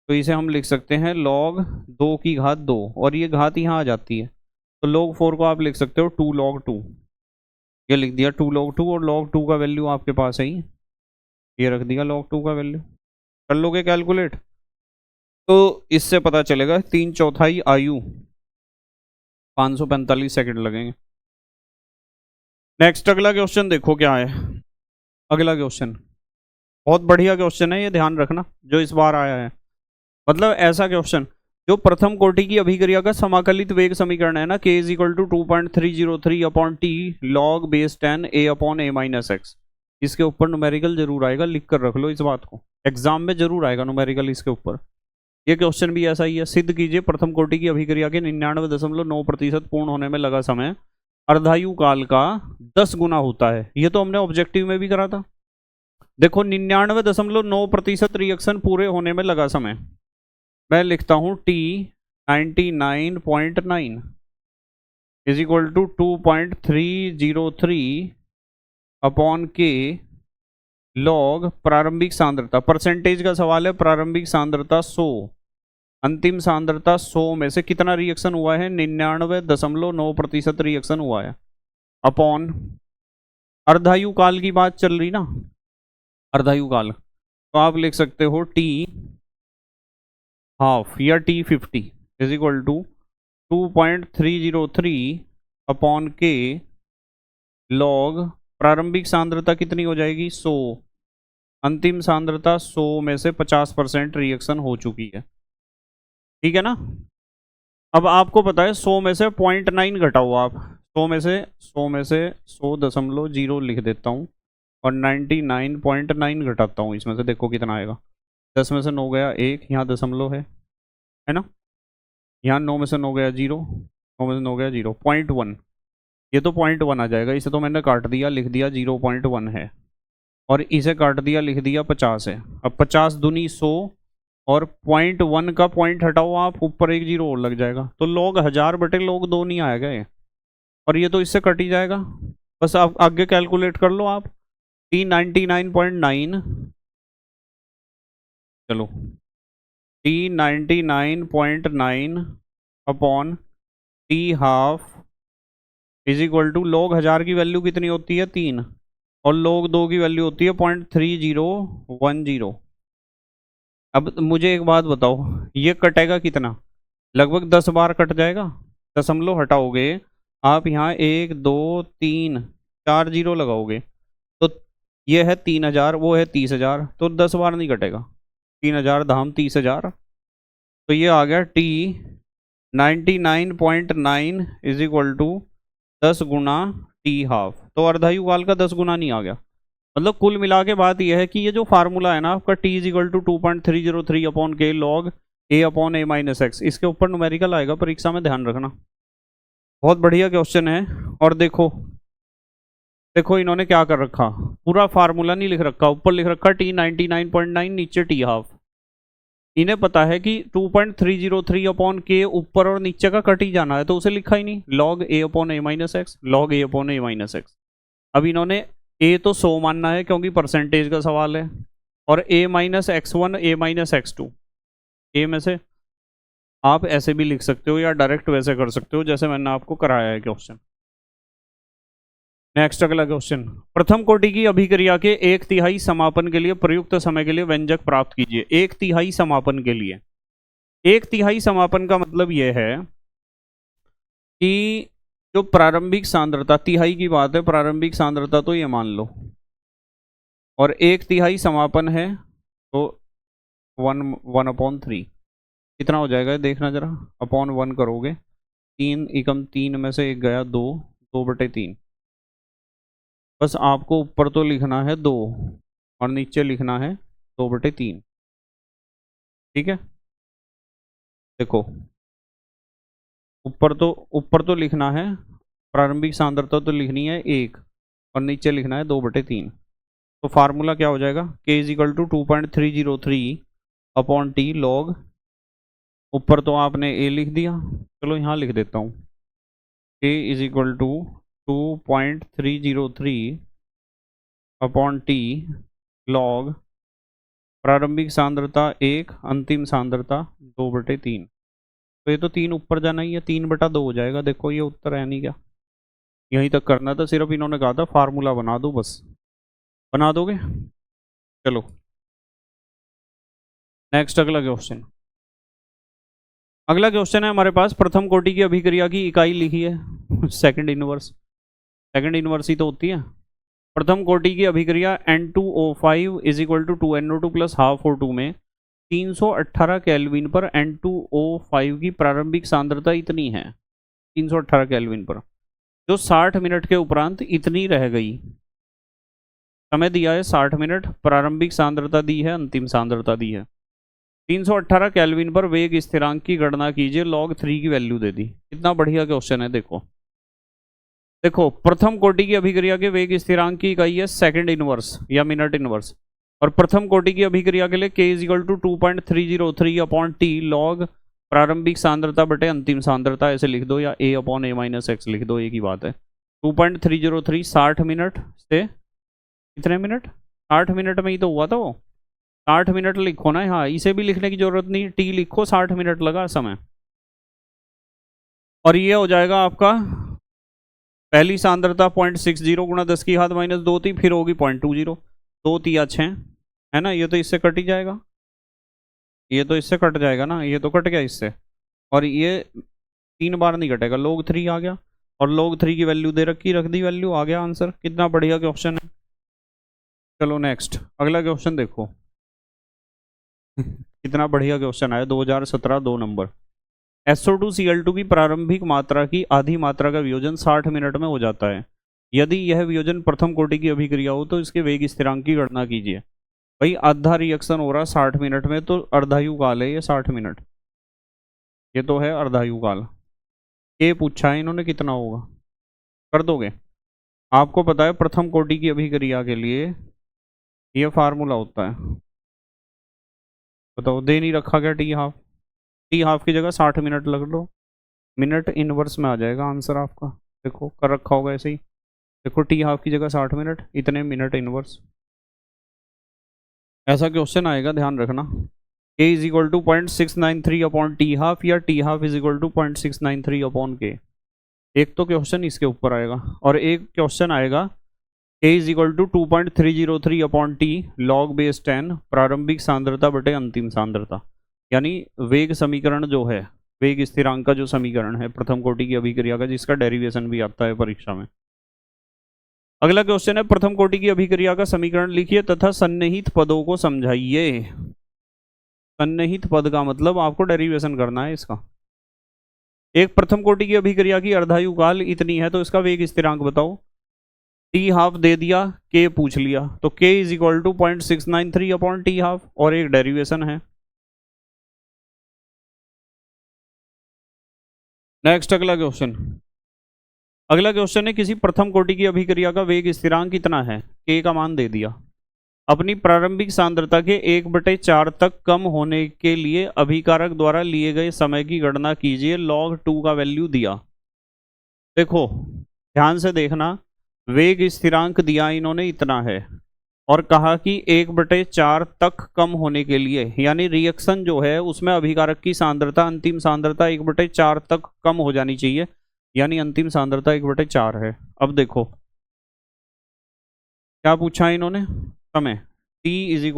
तो इसे हम लिख सकते हैं log 2 की घात 2, और ये घात यहाँ आ जाती है, तो log 4 को आप लिख सकते हो 2 log 2, ये लिख दिया 2 log 2, और log 2 का वैल्यू आपके पास है ही, ये रख दिया log 2 का वैल्यू। कर लोगे कैलकुलेट तो इससे पता चलेगा 3/4 आयु 545 सेकंड लगेंगे। नेक्स्ट अगला क्वेश्चन देखो क्या है। अगला क्वेश्चन बहुत बढ़िया क्वेश्चन है, ये ध्यान रखना, जो इस बार आया है। मतलब ऐसा क्वेश्चन जो प्रथम कोटि की अभिक्रिया का समाकलित वेग समीकरण है ना, k is equal to 2.303 upon t log base 10 A upon A minus x, इसके ऊपर न्यूमेरिकल जरूर आएगा, लिख कर रख लो इस बात को, एग्जाम में जरूर आएगा न्यूमेरिकल इसके ऊपर। ये क्वेश्चन भी ऐसा ही है, सिद्ध कीजिए प्रथम कोटि की अभिक्रिया के 99.9% पूर्ण होने में लगा समय अर्धायु काल का 10 गुना होता है। ये तो हमने ऑब्जेक्टिव में भी करा था। देखो 99.9% रिएक्शन पूरे होने में लगा समय, मैं लिखता हूं T 99.9 is equal to 2.303 upon के लॉग प्रारंभिक सांद्रता, परसेंटेज का सवाल है, प्रारंभिक सांद्रता 100, अंतिम सांद्रता 100 में से कितना रिएक्शन हुआ है, 99.9% रिएक्शन हुआ है, अपॉन अर्धायु काल की बात चल रही ना, अर्धायु काल, तो आप लिख सकते हो टी हाफ या T50 is equal to 2.303 upon के लॉग प्रारंभिक सांद्रता कितनी हो जाएगी 100, अंतिम सांद्रता 100 में से 50% रिएक्शन हो चुकी है, ठीक है ना। अब आपको पता है 100 में से 0.9 घटाओ आप, 100 में से 100.0 लिख देता हूँ और 99.9 घटाता हूँ इसमें से, देखो कितना आएगा, 10 में से 9 गया 1, यहाँ दशमलव है ना, यहाँ 9 में से 9 गया 0, 9 में से 9 गया 0, 0.1, ये तो 0.1 आ जाएगा, इसे तो मैंने काट दिया, लिख दिया 0.1 है, और इसे काट दिया, लिख दिया 50 है। अब 50 दूनी 100 और 0.1 का पॉइंट हटाओ आप, ऊपर एक 0 और लग जाएगा, तो log 1000 बटे log 2 नहीं आएगा ये, और ये तो इससे कट ही जाएगा, बस आप आगे कैलकुलेट कर लो आप, T99.9, चलो T99.9 upon T half is equal to log 1000 की वैल्यू कितनी होती है 3, और log 2 की वैल्यू होती है 0.3010। अब मुझे एक बात बताओ, ये कटेगा कितना, लगभग 10 बार कट जाएगा, दशमलव हटाओगे आप, यहाँ 1 2 3 4 0 लगाओगे, तो ये है 3000, वो है 30,000, तो 10 बार नहीं कटेगा, 3000 धाम 30,000, तो ये आ गया T99.9 इज इक्वल टू 10 गुना टी हाफ, तो अर्धायु काल का 10 गुना नहीं आ गया, मतलब कुल मिला के बात यह है कि ये जो फार्मूला है ना आपका T is equal to 2.303 upon के log A upon A minus x, इसके ऊपर न्यूमेरिकल आएगा परीक्षा में, ध्यान रखना, बहुत बढ़िया क्वेश्चन है। और देखो देखो इन्होंने क्या कर रखा, पूरा फार्मूला नहीं लिख रखा, ऊपर लिख रखा T99.9 नीचे टी हाफ, इन्हें पता है कि 2.303 अपॉन के ऊपर और नीचे का कट ही जाना है, तो उसे लिखा ही नहीं, log A upon A minus x, log A upon A minus x. अब इन्होंने A तो 100 मानना है क्योंकि परसेंटेज का सवाल है, और A minus x1 A minus x2, A में से आप ऐसे भी लिख सकते हो या डायरेक्ट वैसे कर सकते हो जैसे मैंने आपको कराया है क्वेश्चन। नेक्स्ट अगला क्वेश्चन, प्रथम कोटि की अभिक्रिया के 1/3 समापन के लिए प्रयुक्त समय के लिए व्यंजक प्राप्त कीजिए। 1/3 समापन के लिए, 1/3 समापन का मतलब यह है कि जो प्रारंभिक सांद्रता, तिहाई की बात है, प्रारंभिक सांद्रता तो ये मान लो, और 1/3 समापन है, तो 1/3 कितना हो जाएगा देखना जरा, अपॉन 1 करोगे, 3 एकम 3 में से 1 गया 2, 2/3, बस आपको ऊपर तो लिखना है 2 और नीचे लिखना है 2/3, ठीक है। देखो ऊपर तो लिखना है, प्रारंभिक सांद्रता तो लिखनी है 1 और नीचे लिखना है 2/3, तो फार्मूला क्या हो जाएगा, K is equal to 2.303 upon t log, ऊपर तो आपने A लिख दिया, चलो यहाँ लिख देता हूँ, K is equal to 2.303 upon t log प्रारंभिक सांद्रता 1, अंतिम सांद्रता 2/3, तो ये तो 3 ऊपर जाना ही है, 3/2 हो जाएगा, देखो ये उत्तर है नहीं क्या, यहीं तक करना था, सिर्फ इन्होंने कहा था फार्मूला बना दो, बस बना दोगे। चलो नेक्स्ट अगला क्वेश्चन, अगला क्वेश्चन है हमारे पास, प्रथम कोटि की अभिक्रिया की इकाई लिखी है सेकंड इनवर्स, सेकंड इनवर्स ही तो होती है। प्रथम कोटि की अभिक्रिया N2O5 is equal to 2NO2 plus half O2 में 318 केल्विन पर N2O5 की प्रारंभिक सांद्रता इतनी है, 318 केल्विन पर, जो 60 मिनट के उपरांत इतनी रह गई, समय दिया है 60 मिनट, प्रारंभिक सांद्रता दी है, अंतिम सांद्रता दी है, 318 केल्विन पर वेग स्थिरांक की गणना कीजिए, log 3 की वैल्यू दे दी, कितना बढ़िया क्वेश्चन है। देखो देखो प्रथम कोटि की अभिक्रिया के वेग स्थिरांक की इकाई है सेकंड इनवर्स या मिनट इनवर्स, और प्रथम कोटि की अभिक्रिया के लिए K is equal to 2.303 upon t log प्रारंभिक सांद्रता बटे अंतिम सांद्रता, ऐसे लिख दो, या A upon A minus x लिख दो, एक ही बात है। 2.303 60 मिनट से कितने मिनट, 60 मिनट में ही तो हुआ था वो। 60 मिनट लिखो ना, हाँ इसे भी लिखने की जरूरत नहीं, टी लिखो, 60 मिनट लगा समय। और ये हो जाएगा आपका पहली सांद्रता 0.60 गुणा 10⁻² थी, फिर होगी 0.20, 2×3=6 है ना। ये तो इससे कट ही जाएगा, ये तो इससे कट जाएगा ना, ये तो कट गया इससे। और ये 3 बार नहीं कटेगा, log 3 आ गया। और log 3 की वैल्यू दे रखी, रख दी वैल्यू, आ गया आंसर। कितना बढ़िया क्वेश्चन है। चलो नेक्स्ट अगला क्वेश्चन देखो। कितना बढ़िया क्वेश्चन आया, 2017 2 नंबर। SO2 Cl2 की प्रारंभिक मात्रा की आधी मात्रा का वियोजन 60 मिनट में हो जाता है। यदि यह वियोजन प्रथम कोटि की अभिक्रिया हो तो इसके वेग स्थिरांक की गणना कीजिए। भाई आधा रिएक्शन हो रहा 60 मिनट में, तो अर्धायु काल है ये 60 मिनट, ये तो है अर्धायु काल। ये पूछा है इन्होंने कितना होगा, कर दोगे। आपको पता है प्रथम कोटि की अभिक्रिया के लिए ये फार्मूला होता है, बताओ। दे नहीं रखा क्या टी हाफ की जगह 60 मिनट लग लो, मिनट इनवर्स में आ जाएगा आंसर आपका। देखो कर रखा होगा ऐसे ही, देखो टी हाफ की जगह 60 मिनट, इतने मिनट इनवर्स। ऐसा क्वेश्चन आएगा, ध्यान रखना। k = 0.693/t हाफ या t1/2 = 0.693/k। एक तो क्वेश्चन इसके ऊपर आएगा, और एक क्वेश्चन आएगा k = 2.303/t log/10 प्रारंभिक सांद्रता बटे अंतिम सांद्रता। यानी वेग समीकरण जो है, वेग स्थिरांक का जो समीकरण है प्रथम कोटि की अभिक्रिया का, जिसका डेरिवेशन भी आता है परीक्षा में। अगला क्वेश्चन है, प्रथम कोटि की अभिक्रिया का समीकरण लिखिए तथा सन्निहित पदों को समझाइए। सन्निहित पद का मतलब आपको डेरिवेशन करना है इसका। एक प्रथम कोटि की अभिक्रिया की अर्धायु काल इतनी है, तो इसका वेग स्थिरांक बताओ। टी हाफ दे दिया, के पूछ लिया, तो k = 0.693/t1/2 और एक डेरिवेशन है। नेक्स्ट अगला क्वेश्चन। अगला क्वेश्चन है, किसी प्रथम कोटि की अभिक्रिया का वेग स्थिरांक कितना है, k का मान दे दिया। अपनी प्रारंभिक सांद्रता के 1/4 तक कम होने के लिए अभिकारक द्वारा लिए गए समय की गणना कीजिए। log 2 का वैल्यू दिया। देखो ध्यान से देखना, वेग स्थिरांक दिया इन्होंने इतना है, और कहा कि 1/4 तक कम होने के लिए, यानी रिएक्शन जो है उसमें अभिकारक की सांद्रता, अंतिम सांद्रता 1/4 तक कम हो जानी चाहिए, यानी अंतिम सांद्रता 1/4 है। अब देखो क्या पूछा है इन्होंने, समय t =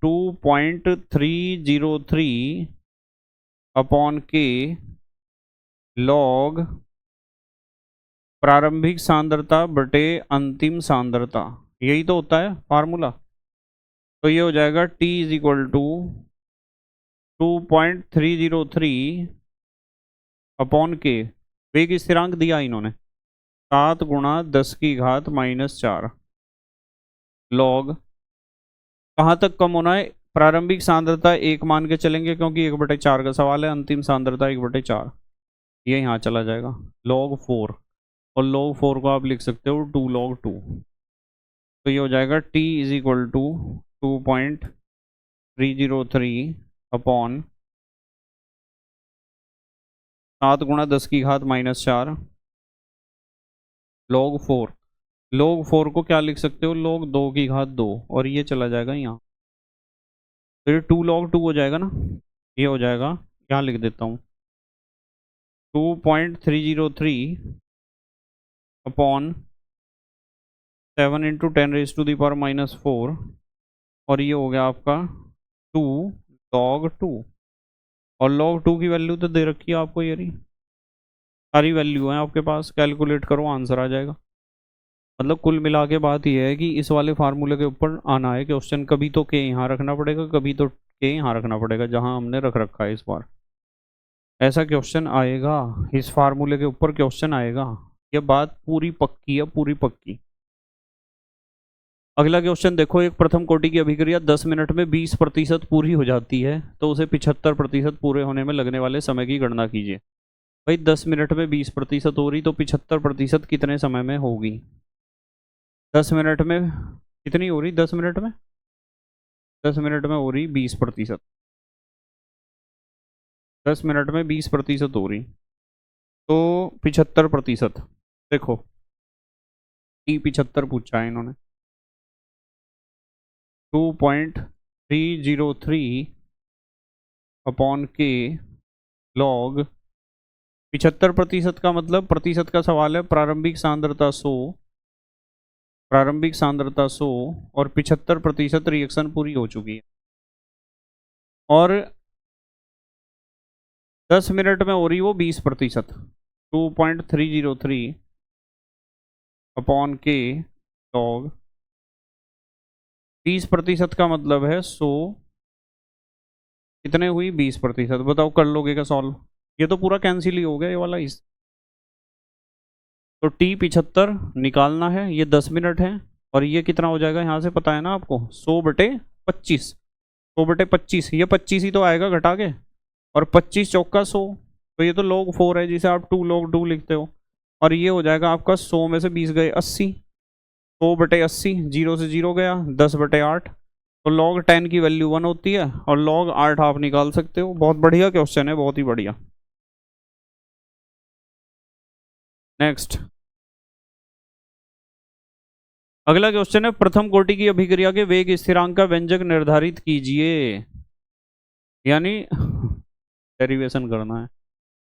2.303/k log प्रारंभिक सांद्रता बटे अंतिम सांद्रता, यही तो होता है फार्मूला। तो ये हो जाएगा t = 2.303/k। वेग स्थिरांक दिया इन्होंने 7 × 10⁻⁻4 log, कहाँ तक कम होना है, प्रारंभिक सांद्रता 1 मान के चलेंगे क्योंकि 1/4 का सवाल है, अंतिम सांद्रता 1/4, ये यहाँ चला जाएगा log 4, और log 4 को आप लिख सकते हो 2 log 2। तो ये हो जाएगा t = 2.303/7 × 10⁻⁻4 log 4। log 4 को क्या लिख सकते हो, log 2⁻2, और ये चला जाएगा यहाँ, फिर 2 log 2 हो जाएगा ना, ये हो जाएगा, यहाँ लिख देता हूँ 2.303/7 × 10⁻⁻4, और ये हो गया आपका 2 log 2, और log 2 की वैल्यू तो दे रखी है आपको, ये रही सारी वैल्यू है आपके पास, कैलकुलेट करो आंसर आ जाएगा। मतलब कुल मिला के बात यह है कि इस वाले फार्मूले के ऊपर आना है क्वेश्चन, कभी तो के यहाँ रखना पड़ेगा, कभी तो के यहाँ रखना पड़ेगा, जहाँ हमने रख रखा है इस बार ऐसा क्वेश्चन आएगा, इस फार्मूले के ऊपर क्वेश्चन आएगा, ये बात पूरी पक्की है, पूरी पक्की। अगला क्वेश्चन देखो, एक प्रथम कोटि की अभिक्रिया 10 मिनट में 20% पूरी हो जाती है, तो उसे 75% पूरे होने में लगने वाले समय की गणना कीजिए। भाई 10 मिनट में 20% हो रही, तो 75% कितने समय में होगी। 10 मिनट में कितनी हो रही, 10 मिनट में, 10 मिनट में हो रही 20%, 10 मिनट में 20% हो रही, तो 75%। देखो T75 पूछा है इन्होंने। 2.303 अपॉन के लॉग 75% का मतलब प्रतिशत का सवाल है। प्रारंभिक सांद्रता 100, प्रारंभिक सांद्रता 100 और 75% रिएक्शन पूरी हो चुकी है और 10 मिनट में हो रही वो 20%। 2.303 अपॉन के लॉग 20% का मतलब है 100, कितने हुई 20%। बताओ कर लोगे क्या सॉल्व? ये तो पूरा कैंसिल ही हो गया ये वाला। इस तो T75 निकालना है, ये 10 मिनट है और ये कितना हो जाएगा यहाँ से पता है ना आपको, 100/25। 100/25, ये 25 ही तो आएगा घटा के, और 25 चौका 100, तो ये तो log 4 है जिसे आप 2 log 2 लिखते हो। और ये हो जाएगा आपका 100 में से 20 गए 80, 100/80, 0 से 0 गया, 10/8, तो log 10 की वैल्यू 1 होती है और log 8 आप निकाल सकते हो। बहुत बढ़िया क्वेश्चन है, बहुत ही बढ़िया। नेक्स्ट, अगला क्वेश्चन है, प्रथम कोटि की अभिक्रिया के वेग स्थिरांक का व्यंजक निर्धारित कीजिए। यानी डेरिवेशन करना है।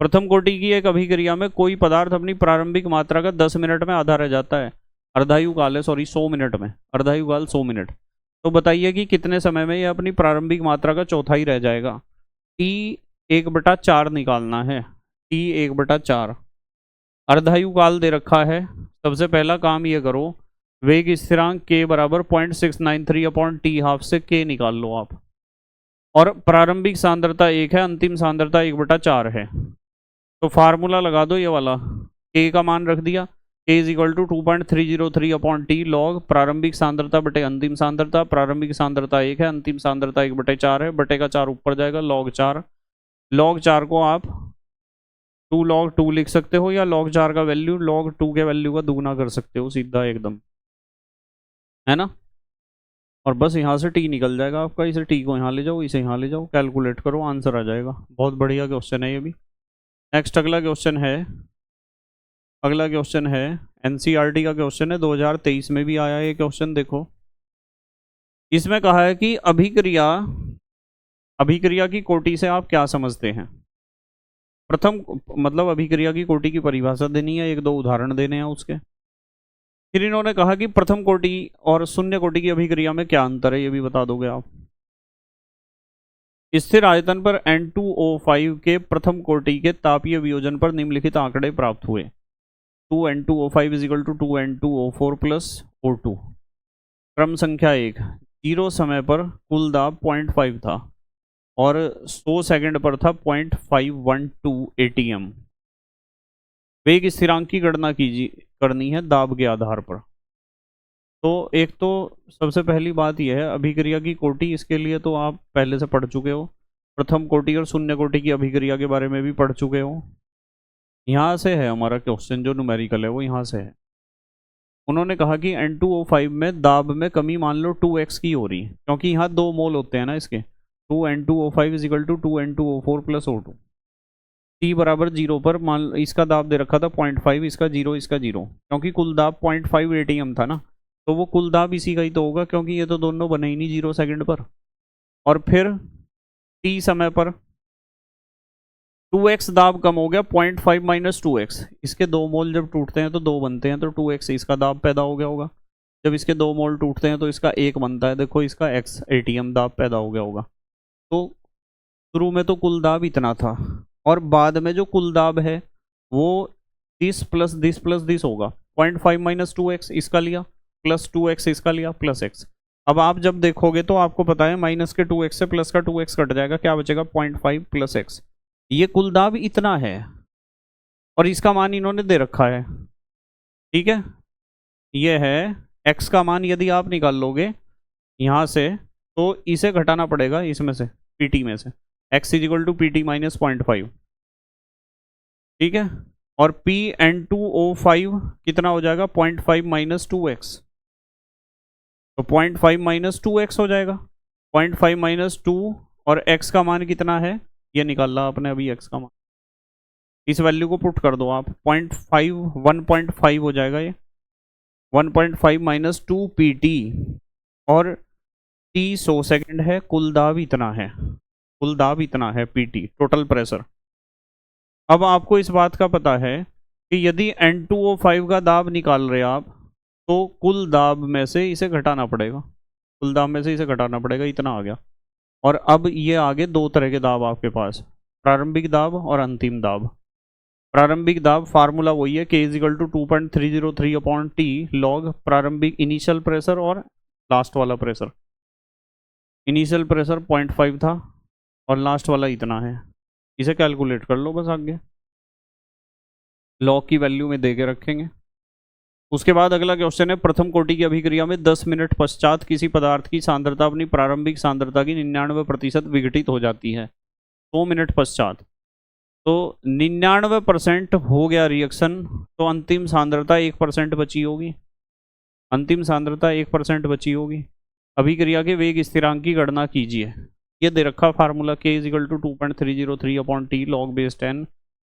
प्रथम कोटि की एक अभिक्रिया में कोई पदार्थ अपनी प्रारंभिक मात्रा का 10 मिनट में आधा रह जाता है। अर्धायु काल है, सॉरी 100 मिनट में, अर्धायु काल 100 मिनट। तो बताइए कि कितने समय में यह अपनी प्रारंभिक मात्रा का चौथाई रह जाएगा। T1/4 निकालना है, T1/4। अर्धायु काल दे रखा है। सबसे पहला काम ये करो, वेग स्थिरांक k बराबर 0.693 अपॉन T½ से k निकाल लो आप। और प्रारंभिक सांद्रता 1 है, अंतिम सांद्रता 1/4 है। तो फार्मूला लगा दो ये वाला, k का मान रख दिया, k = 2.303 अपॉन टी लॉग प्रारंभिक सांद्रता बटे अंतिम सांद्रता। प्रारंभिक सांद्रता 1 है, अंतिम सांद्रता 1/4 है, बटे का 4 ऊपर जाएगा, log 4। log 4 को आप 2 log 2 लिख सकते हो या log 4 का वैल्यू log 2 के वैल्यू का दुगना कर सकते हो सीधा एकदम, है ना। और बस यहाँ से टी निकल जाएगा आपका। इसे टी को यहाँ ले जाओ, इसे यहाँ ले जाओ, कैलकुलेट करो, आंसर आ जाएगा। बहुत बढ़िया क्वेश्चन है ये भी। नेक्स्ट, अगला क्वेश्चन है, अगला क्वेश्चन है एनसीईआरटी का क्वेश्चन है, 2023 में भी आया ये क्वेश्चन। देखो, इसमें कहा है कि अभिक्रिया, अभिक्रिया की कोटि से आप क्या समझते हैं। प्रथम मतलब अभिक्रिया की कोटि की परिभाषा देनी है, एक दो उदाहरण देने हैं उसके। फिर इन्होंने कहा कि प्रथम कोटि और शून्य कोटि की अभिक्रिया में क्या अंतर है, ये भी बता दोगे आप। स्थिर आयतन पर N2O5 के प्रथम कोटि के तापीय वियोजन पर निम्नलिखित आंकड़े प्राप्त हुए। 2N2O5 = 2N2O4 + O2। क्रम संख्या 1, 0 समय पर कुल दाब 0.5 था और 100 सेकंड पर था 0.512 ATM। वेग स्थिरांक की गणना करनी है दाब के आधार पर। तो एक तो सबसे पहली बात यह है अभिक्रिया की कोटि, इसके लिए तो आप पहले से पढ़ चुके हो, प्रथम कोटि और शून्य कोटि की अभिक्रिया के बारे में भी पढ़ चुके हो। यहाँ से है हमारा क्वेश्चन, जो न्यूमेरिकल है वो यहाँ से है। उन्होंने कहा कि N2O5 में दाब में कमी मान लो 2x की हो रही है, क्योंकि यहाँ 2 मोल होते हैं ना इसके। 2N2O5 = 2N2O4 + O2। T बराबर 0 पर मान इसका दाब दे रखा था 0.5, इसका 0, इसका 0, क्योंकि कुल दाब 0.5 ATM था ना, तो वो कुल दाब इसी का ही तो होगा, क्योंकि ये तो दोनों बने ही नहीं 0 सेकंड पर। और फिर T समय पर 2x दाब कम हो गया, 0.5 - 2x, इसके 2 मोल जब टूटते हैं तो 2 बनते हैं, तो 2x इसका दाब पैदा हो गया होगा। जब इसके 2 मोल टूटते हैं तो इसका 1 बनता है, देखो इसका x ATM दाब पैदा हो गया होगा। तो शुरू में तो कुल दाब इतना था और बाद में जो कुल दाब है वो this plus this plus this होगा। 0.5 - 2x इसका लिया, प्लस 2x इसका लिया, प्लस x। अब आप जब देखोगे तो आपको पता है माइनस के 2x से प्लस का 2x कट जाएगा, क्या बचेगा 0.5 + x। ये कुल दाब इतना है और इसका मान इन्होंने दे रखा है, ठीक है। ये है x का मान, यदि आप निकाल लोगे यहाँ से तो इसे घटाना पड़ेगा इसमें से, pt में से, x = pt - 0.5, ठीक है। और Pn2O5 कितना हो जाएगा 0.5 - 2x, तो 0.5 - 2x हो जाएगा। 0.5 - 2 और x का मान कितना है ये निकाला आपने अभी, x का मान, इस वैल्यू को पुट कर दो आप, 0.5 1.5 हो जाएगा ये, 1.5 माइनस 2 pt और टी 100 सेकेंड है, कुल दाब इतना है, कुल दाब इतना है पीटी टोटल प्रेशर। अब आपको इस बात का पता है कि यदि N2O5 का दाब निकाल रहे आप तो कुल दाब में से इसे घटाना पड़ेगा, कुल दाब में से इसे घटाना पड़ेगा, इतना आ गया। और अब ये आगे दो तरह के दाब आपके पास, प्रारंभिक दाब और अंतिम दाब। प्रारंभिक दाब फार्मूला वही है, K is equal to 2.303 upon t log प्रारंभिक इनिशियल प्रेशर और लास्ट वाला प्रेशर। इनिशियल प्रेशर 0.5 था और लास्ट वाला इतना है, इसे कैलकुलेट कर लो बस आगे, लॉग की वैल्यू में दे के रखेंगे। उसके बाद अगला क्वेश्चन है, प्रथम कोटि की अभिक्रिया में 10 मिनट पश्चात किसी पदार्थ की सांद्रता अपनी प्रारंभिक सांद्रता की 99% विघटित हो जाती है। 2 मिनट पश्चात तो 99% हो गया रिएक्शन, तो अंतिम सांद्रता 1% बची होगी, अंतिम सांद्रता 1% बची होगी। अभिक्रिया के वेग स्थिरांक की गणना कीजिए। ये दे रखा formula K is equal to 2.303 upon t log base 10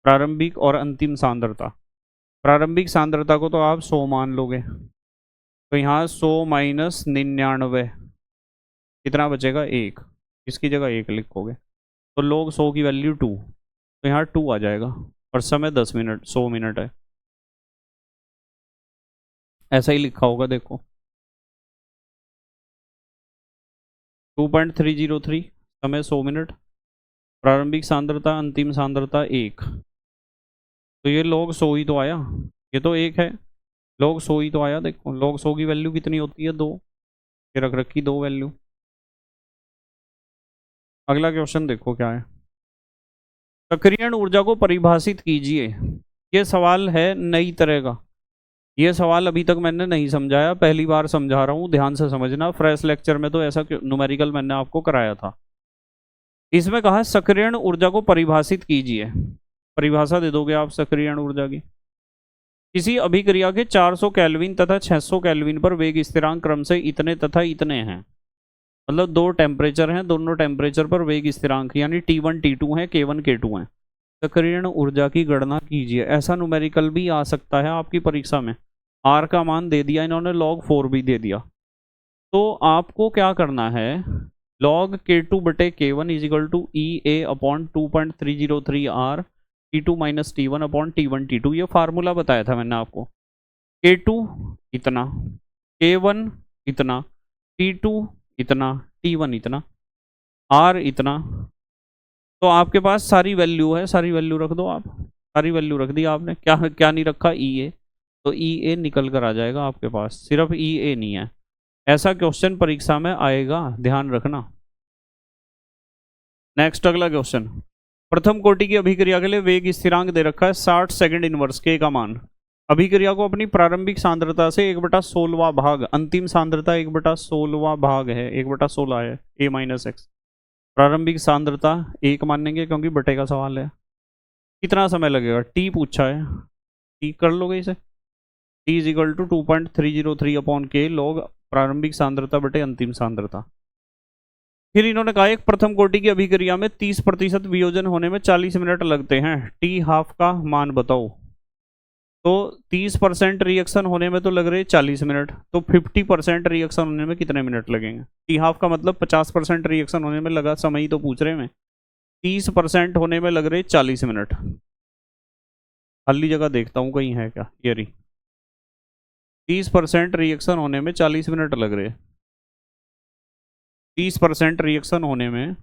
प्रारंभिक और अंतिम सांद्रता। प्रारंभिक सांद्रता को तो आप 100 मान लोगे, तो यहाँ 100 माइनस 99 कितना बचेगा 1, इसकी जगह 1 लिखोगे तो log 100 की वैल्यू 2, तो यहाँ 2 आ जाएगा और समय 10 मिनट 100 मिनट है, ऐसा ही लिखा होगा देखो। 2.303 समय 100 मिनट, प्रारंभिक सांद्रता अंतिम सांद्रता 1, तो ये log 100 ही तो आया, ये तो 1 है, log 100 ही तो आया। देखो log 100 की वैल्यू कितनी होती है 2, ये रख रखी 2 वैल्यू। अगला क्वेश्चन देखो क्या है, सक्रियण ऊर्जा को परिभाषित कीजिए। ये सवाल है नई तरह का, ये सवाल अभी तक मैंने नहीं समझाया, पहली बार समझा रहा हूँ, ध्यान से समझना। फ्रेश लेक्चर में तो ऐसा न्यूमेरिकल मैंने आपको कराया था। इसमें कहा है सक्रियण ऊर्जा को परिभाषित कीजिए, परिभाषा दे दोगे आप सक्रियण ऊर्जा की। किसी अभिक्रिया के 400 केल्विन तथा 600 केल्विन पर वेग स्थिरांक क्रम से इतने तथा इतने हैं, मतलब दो टेम्परेचर हैं, दोनों टेम्परेचर पर वेग स्थिरांक यानी T1 T2 है, K1 K2 है। सक्रियण ऊर्जा की गणना कीजिए, ऐसा न्यूमेरिकल भी आ सकता है आपकी परीक्षा में। R का मान दे दिया इन्होंने, log 4 भी दे दिया, तो आपको क्या करना है, log K2 बटे K1 is equal to EA upon 2.303 R T2 minus T1 upon T1 T2, ये फार्मूला बताया था मैंने आपको। K2 इतना, K1 इतना, T2 इतना, T1 इतना, R इतना, तो आपके पास सारी वैल्यू है, सारी वैल्यू रख दो आप, सारी वैल्यू रख दी आपने। क्या क्या नहीं रखा, EA, तो EA निकल कर आ जाएगा आपके पास, सिर्फ EA नहीं है। ऐसा क्वेश्चन परीक्षा में आएगा, ध्यान रखना। नेक्स्ट अगला क्वेश्चन, प्रथम कोटि की अभिक्रिया के लिए वेग स्थिरांक दे रखा है 60 सेकंड इनवर्स K का मान। अभिक्रिया को अपनी प्रारंभिक सांद्रता से 1/16 भाग, अंतिम सांद्रता 1/16 भाग है, 1/16 है A माइनस एक्स, प्रारंभिक सांद्रता 1 मानेंगे क्योंकि बटे का सवाल है। कितना समय लगेगा, T पूछा है, T कर लोगे इसे, T is equal to 2.303 upon K log प्रारंभिक सांद्रता बटे अंतिम सांद्रता। फिर इन्होंने कहा एक प्रथम कोटि की अभिक्रिया में 30% वियोजन होने में 40 मिनट लगते हैं, T हाफ का मान बताओ। तो 30% रिएक्शन होने में तो लग रहे 40 मिनट, तो 50% रिएक्शन होने में कितने मिनट लगेंगे। T हाफ का मतलब 50% रिएक्शन होने में लगा समय ही तो पूछ रहे हैं, 30% होने में लग रहे 40 मिनट। खाली जगह देखता हूँ कहीं है क्या, ये रही। 30% रिएक्शन होने में 40 मिनट लग रहे, 30% रिएक्शन होने में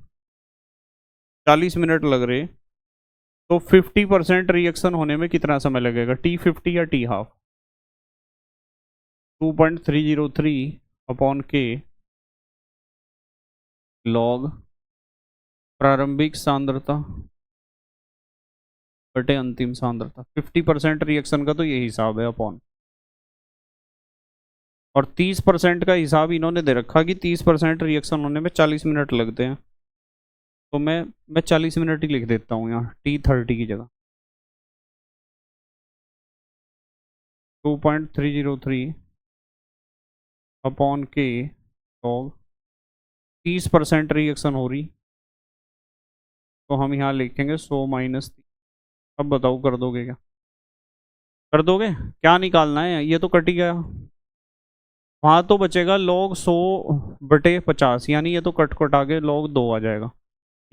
40 मिनट लग रहे, तो 50% रिएक्शन होने में कितना समय लगेगा, T50 या T half. 2.303 upon K log प्रारंभिक सांद्रता बटे अंतिम सांद्रता, 50% रिएक्शन का तो ये हिसाब है अपॉन, और 30% का हिसाब इन्होंने दे रखा कि 30% रिएक्शन होने में 40 मिनट लगते हैं, तो मैं 40 मिनट ही लिख देता हूँ यहाँ T30 की जगह। 2.303 अपॉन K लॉग 30% रिएक्शन हो रही, तो हम यहाँ लिखेंगे 100 माइनस। अब बताओ कर दोगे क्या, कर दोगे, क्या निकालना है, ये तो कट ही गया, वहाँ तो बचेगा log 100/50, यानी ये तो कट कट आगे log 2 आ जाएगा।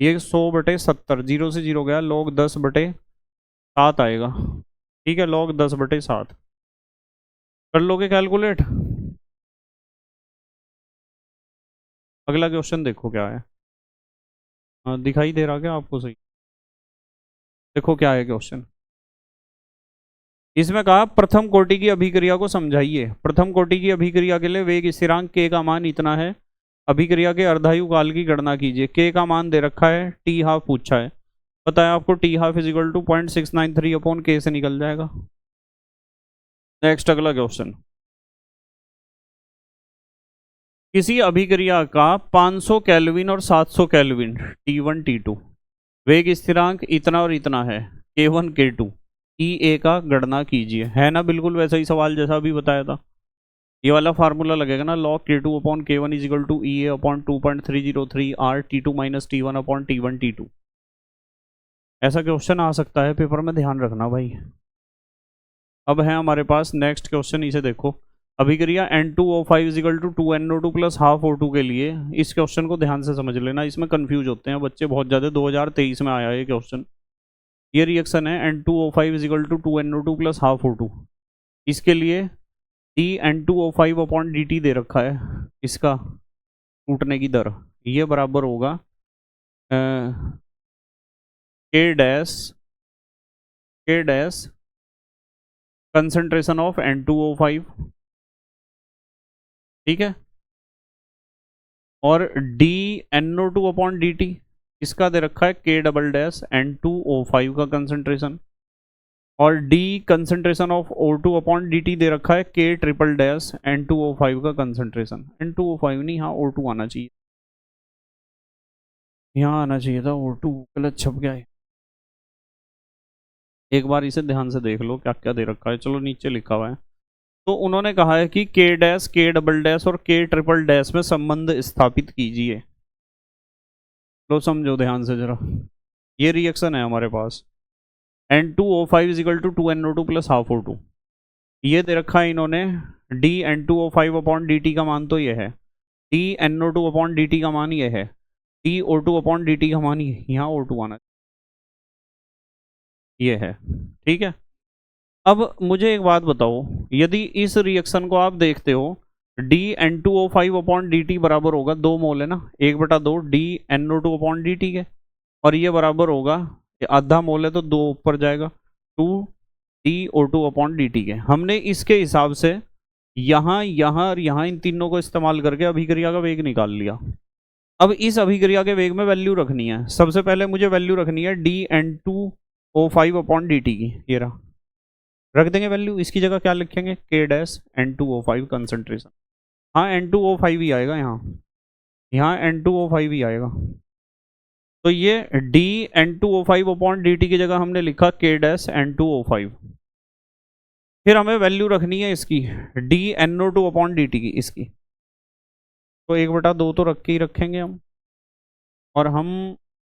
ये 100/70, 0 से 0 गया, log 10/7 आएगा। ठीक है, log 10/7 कर लोगे कैलकुलेट। अगला क्वेश्चन देखो क्या है। दिखाई दे रहा क्या आपको सही? देखो क्या है क्वेश्चन। इसमें कहा प्रथम कोटि की अभिक्रिया को समझाइए। प्रथम कोटि की अभिक्रिया के लिए वेग स्थिरांक k का मान इतना है। अभिक्रिया के अर्धायु काल की गणना कीजिए। k का मान दे रखा है, t हाफ पूछा है। पता है आपको t half is equal to 0.693 upon k से निकल जाएगा। नेक्स्ट अगला क्वेश्चन। किसी अभिक्रिया का 500 केल्विन और 700 केल्विन T1 T2 वेग स्थिरांक इतना और इतना है, K1 K2 E A का गणना कीजिए। है ना बिल्कुल वैसा ही सवाल जैसा अभी बताया था। ये वाला फार्मूला लगेगा ना, log K2 अपॉन K1 is equal to E A upon 2.303 R T2 minus T1 upon T1 T2। ऐसा क्वेश्चन आ सकता है पेपर में, ध्यान रखना भाई। अब है हमारे पास नेक्स्ट क्वेश्चन, इसे देखो। अभिक्रिया N2O5 is equal to 2NO2 plus half O2 के लिए, इस क्वेश्चन को ध्यान से समझ लेना, इसमें कंफ्यूज होते हैं बच्चे बहुत ज़्यादा। 2023 में आया ये क्वेश्चन। ये रिएक्शन है N2O5 is equal to 2NO2 plus half O2। इसके लिए dN2O5 अपॉन dt दे रखा है, इसका टूटने की दर। ये बराबर होगा K dash concentration of N2O5, ठीक है, और dNO2 अपॉन dt इसका दे रखा है K डबल डैश N2O5 का कंसंट्रेशन, और D concentration of O2 upon dt दे रखा है K ट्रिपल डैश N2O5 का कंसंट्रेशन। N2O5 नहीं, यहाँ O2 आना चाहिए, यहाँ आना चाहिए था O2, गलत छप गया है। एक बार इसे ध्यान से देख लो क्या क्या दे रखा है। चलो नीचे लिखा हुआ है। तो उन्होंने कहा है कि K dash K double dash और K ट्रिपल डैश में संबंध स्थापित कीजिए। लो समझो ध्यान से जरा। ये रिएक्शन है हमारे पास N2O5 is equal to 2NO2 plus half O2। ये दे रखा है इन्होंने dN2O5 अपॉन dt का मान तो ये है, dNO2 अपॉन dt का मान ये है, dO2 अपॉन dt का मान यहाँ O2 आना ये है। ठीक है, अब मुझे एक बात बताओ, यदि इस रिएक्शन को आप देखते हो, dN2O5 अपॉन dt बराबर होगा 2 मोल है ना, 1/2 dNO2 अपॉन dt के, और ये बराबर होगा, आधा मोल है तो 2 ऊपर जाएगा, 2dO2 अपॉन dt के। हमने इसके हिसाब से यहाँ यहाँ और यहाँ इन तीनों को इस्तेमाल करके अभिक्रिया का वेग निकाल लिया। अब इस अभिक्रिया के वेग में वैल्यू रखनी है। सबसे पहले मुझे वैल्यू रखनी है dN2O5 अपॉन dt की। ये रहा, रख देंगे वैल्यू। इसकी जगह क्या लिखेंगे, K डैश N2O5 कंसंट्रेशन। हाँ N2O5 ही आएगा यहाँ N2O5 ही आएगा। तो ये dN2O5 अपॉन dt की जगह हमने लिखा K डैश N2O5। फिर हमें वैल्यू रखनी है इसकी dNO2 अपॉन dt की, इसकी। तो 1/2 तो रख के ही रखेंगे हम, और हम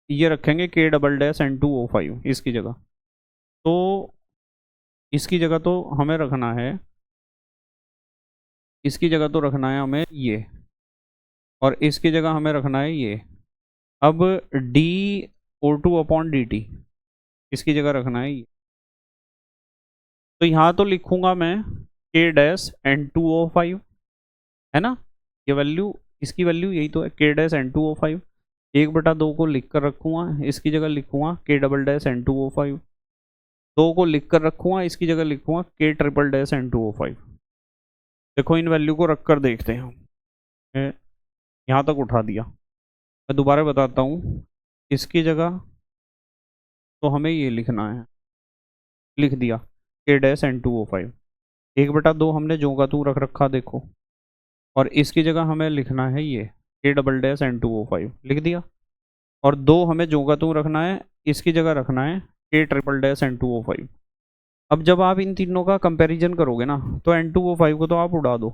ये रखेंगे K डबल डैश N2O5 इसकी जगह। तो इसकी जगह तो हमें रखना है, इसकी जगह तो रखना है हमें ये, और इसकी जगह हमें रखना है ये। अब dO2 अपॉन dt इसकी जगह रखना है ये। तो यहाँ तो लिखूंगा मैं K डैश N2O5, है ना, ये वैल्यू, इसकी वैल्यू यही तो है, K डैश N2O5। 1/2 को लिख कर रखूँगा, इसकी जगह लिखूँगा K डबल डैश N2O5। 2 को लिख कर रखूँगा, इसकी जगह लिखूँगा K ट्रिपल डैश N2O5। देखो इन वैल्यू को रख कर देखते हैं हम। यहाँ तक उठा दिया। मैं दोबारा बताता हूँ, इसकी जगह तो हमें ये लिखना है, लिख दिया K डैश N2O5। 1/2 हमने जो का तू रख रखा देखो, और इसकी जगह हमें लिखना है ये K डबल डैश N2O5, लिख दिया। और 2 हमें जो का तू रखना है, इसकी जगह रखना है K ट्रिपल डैश N2O5। अब जब आप इन तीनों का कंपैरिजन करोगे ना, तो N2O5 को तो आप उड़ा दो,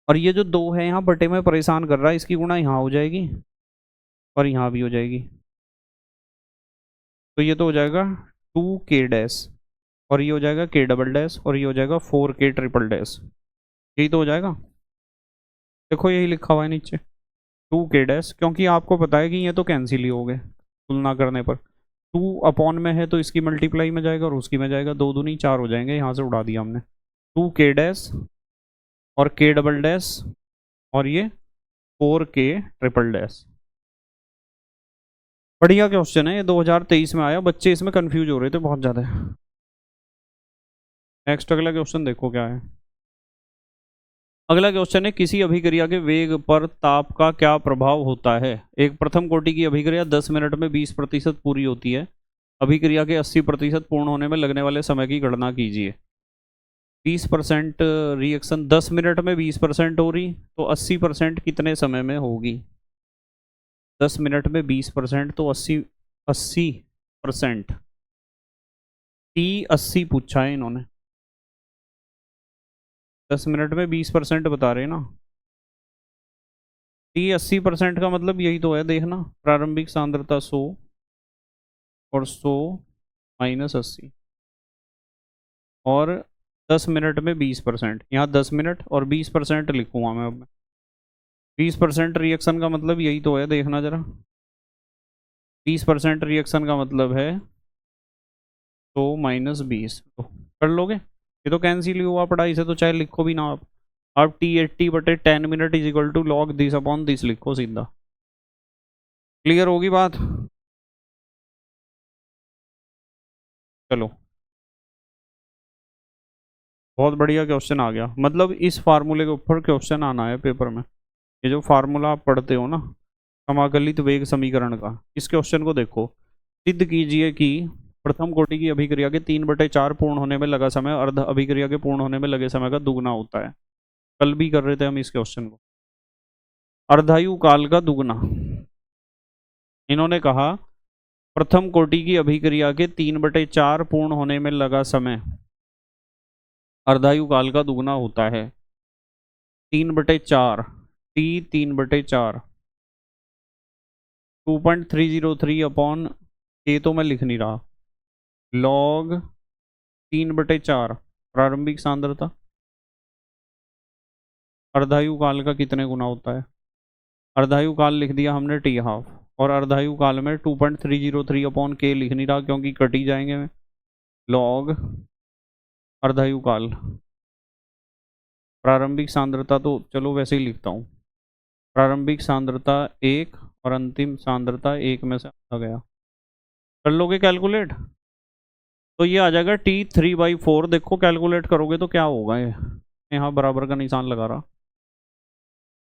और ये जो 2 है यहाँ बटे में परेशान कर रहा है, इसकी गुणा यहाँ हो जाएगी और यहाँ भी हो जाएगी। तो ये तो हो जाएगा 2K डैश, और ये हो जाएगा K डबल डैश, और ये हो जाएगा 4K ट्रिपल डैश। यही तो हो जाएगा। देखो यही लिखा हुआ है नीचे 2k डैश, क्योंकि आपको पता है कि ये तो कैंसिल ही हो गए तुलना करने पर। 2 अपॉन में है तो इसकी मल्टीप्लाई में जाएगा और उसकी में जाएगा, 2 दूनी 4 हो जाएंगे, यहाँ से उड़ा दिया हमने। 2k डैश और k डबल डैश और ये 4k ट्रिपल डैश। बढ़िया क्वेश्चन है ये, 2023 में आया, बच्चे इसमें कंफ्यूज हो रहे थे बहुत ज़्यादा। नेक्स्ट अगला क्वेश्चन देखो क्या है। अगला क्वेश्चन है किसी अभिक्रिया के वेग पर ताप का क्या प्रभाव होता है। एक प्रथम कोटि की अभिक्रिया 10 मिनट में 20% पूरी होती है। अभिक्रिया के 80% पूर्ण होने में लगने वाले समय की गणना कीजिए। 20% रिएक्शन 10 मिनट में 20% हो रही, तो 80% कितने समय में होगी। 10 मिनट में 20% तो 80%। T80 पूछा है इन्होंने, 10 मिनट में 20% बता रहे हैं ना। T80% का मतलब यही तो है, देखना प्रारंभिक सांद्रता 100 और 100 माइनस 80 और 10 मिनट में 20%, यहाँ 10 मिनट और 20% लिखूंगा मैं अब। 20% रिएक्शन का मतलब यही तो है, देखना जरा। 20% रिएक्शन का मतलब है 100 माइनस 20, तो कर लोगे। ये तो कैंसिल ही हुआ पढ़ाई से, तो चाहे लिखो भी ना आप T80/10 minute is equal to log this upon this लिखो सीधा। क्लियर होगी बात। चलो बहुत बढ़िया क्वेश्चन आ गया, मतलब इस फार्मूले के ऊपर क्वेश्चन आना है पेपर में। ये जो फार्मूला आप पढ़ते हो ना समाकलित वेग समीकरण का, इस क्वेश्चन को देखो। सिद्ध कीजिए कि प्रथम कोटि की अभिक्रिया के 3/4 पूर्ण होने में लगा समय अर्ध अभिक्रिया के पूर्ण होने में लगे समय का दुगना होता है। कल भी कर रहे थे हम इस क्वेश्चन को। अर्धायु काल का दुगना। इन्होंने कहा प्रथम कोटि की अभिक्रिया के 3/4 पूर्ण होने में लगा समय अर्धायु काल का दुगना होता है। 3/4 T3/4 2.303 अपॉन ए तो मैं लिख नहीं रहा, लॉग 3/4 प्रारंभिक सांद्रता अर्धायु काल का कितने गुना होता है। अर्धायु काल लिख दिया हमने T½ और अर्धायु काल में 2.303 अपॉन के लिख नहीं रहा क्योंकि कट ही जाएंगे। लॉग अर्धायु काल प्रारंभिक सांद्रता, तो चलो वैसे ही लिखता हूँ, प्रारंभिक सांद्रता 1 और अंतिम सांद्रता 1 में से आ गया। कर लोगे कैलकुलेट, तो ये आ जाएगा T3/4। देखो कैलकुलेट करोगे तो क्या होगा, ये यहाँ बराबर का निशान लगा रहा,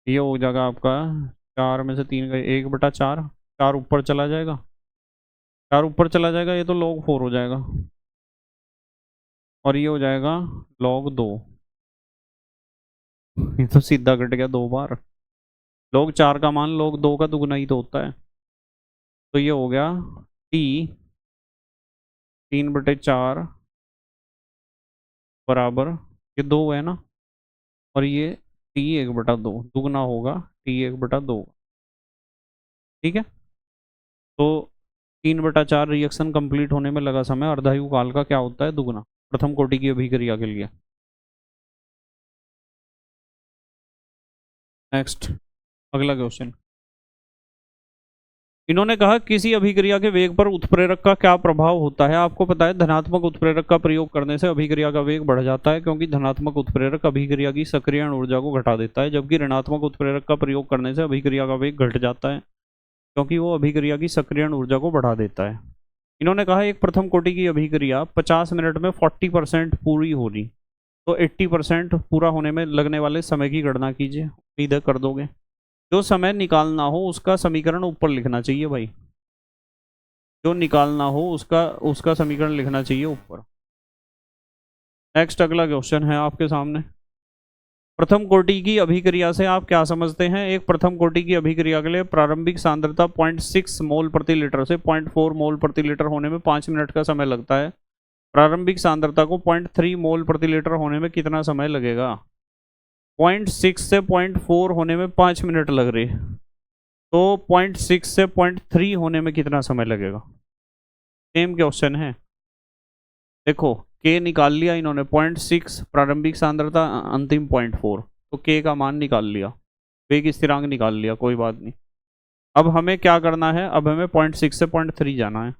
ये हो जाएगा आपका 4 में से 3 का 1/4, 4 ऊपर चला जाएगा, 4 ऊपर चला जाएगा, ये तो log 4 हो जाएगा और ये हो जाएगा log 2। ये तो सीधा कट गया 2 बार। log 4 का मान log 2 का दुगना ही तो होता है, तो ये हो गया T3/4 बराबर, ये 2 है ना, और ये T1/2 दुगना होगा T1/2। ठीक है, तो 3/4 रिएक्शन कंप्लीट होने में लगा समय अर्धायु काल का क्या होता है, दुगना, प्रथम कोटि की अभिक्रिया के लिए। नेक्स्ट अगला क्वेश्चन। इन्होंने कहा किसी अभिक्रिया के वेग पर उत्प्रेरक का क्या प्रभाव होता है। आपको पता है धनात्मक उत्प्रेरक का प्रयोग करने से अभिक्रिया का वेग बढ़ जाता है, क्योंकि धनात्मक उत्प्रेरक अभिक्रिया की सक्रियण ऊर्जा को घटा देता है, जबकि ऋणात्मक उत्प्रेरक का प्रयोग करने से अभिक्रिया का वेग घट जाता है, क्योंकि वो अभिक्रिया की सक्रियण ऊर्जा को बढ़ा देता है। इन्होंने कहा एक प्रथम कोटि की अभिक्रिया 50 मिनट में 40% पूरी हो रही, तो 80% पूरा होने में लगने वाले समय की गणना कीजिए। इधर कर दोगे, जो समय निकालना हो उसका समीकरण ऊपर लिखना चाहिए भाई, जो निकालना हो उसका समीकरण लिखना चाहिए ऊपर। नेक्स्ट अगला क्वेश्चन है आपके सामने। प्रथम कोटि की अभिक्रिया से आप क्या समझते हैं। एक प्रथम कोटि की अभिक्रिया के लिए प्रारंभिक सांद्रता 0.6 मोल प्रति लीटर से 0.4 मोल प्रति लीटर होने में 5 मिनट का समय लगता है। प्रारंभिक सांद्रता को 0.3 मोल प्रति लीटर होने में कितना समय लगेगा। 0.6 से 0.4 होने में 5 मिनट लग रहे, तो 0.6 से 0.3 होने में कितना समय लगेगा। सेम क्वेश्चन है, देखो के निकाल लिया इन्होंने 0.6, प्रारंभिक सांद्रता अंतिम 0.4, तो के का मान निकाल लिया, वेग स्थिरांक निकाल लिया, कोई बात नहीं। अब हमें क्या करना है, अब हमें 0.6 से 0.3 जाना है।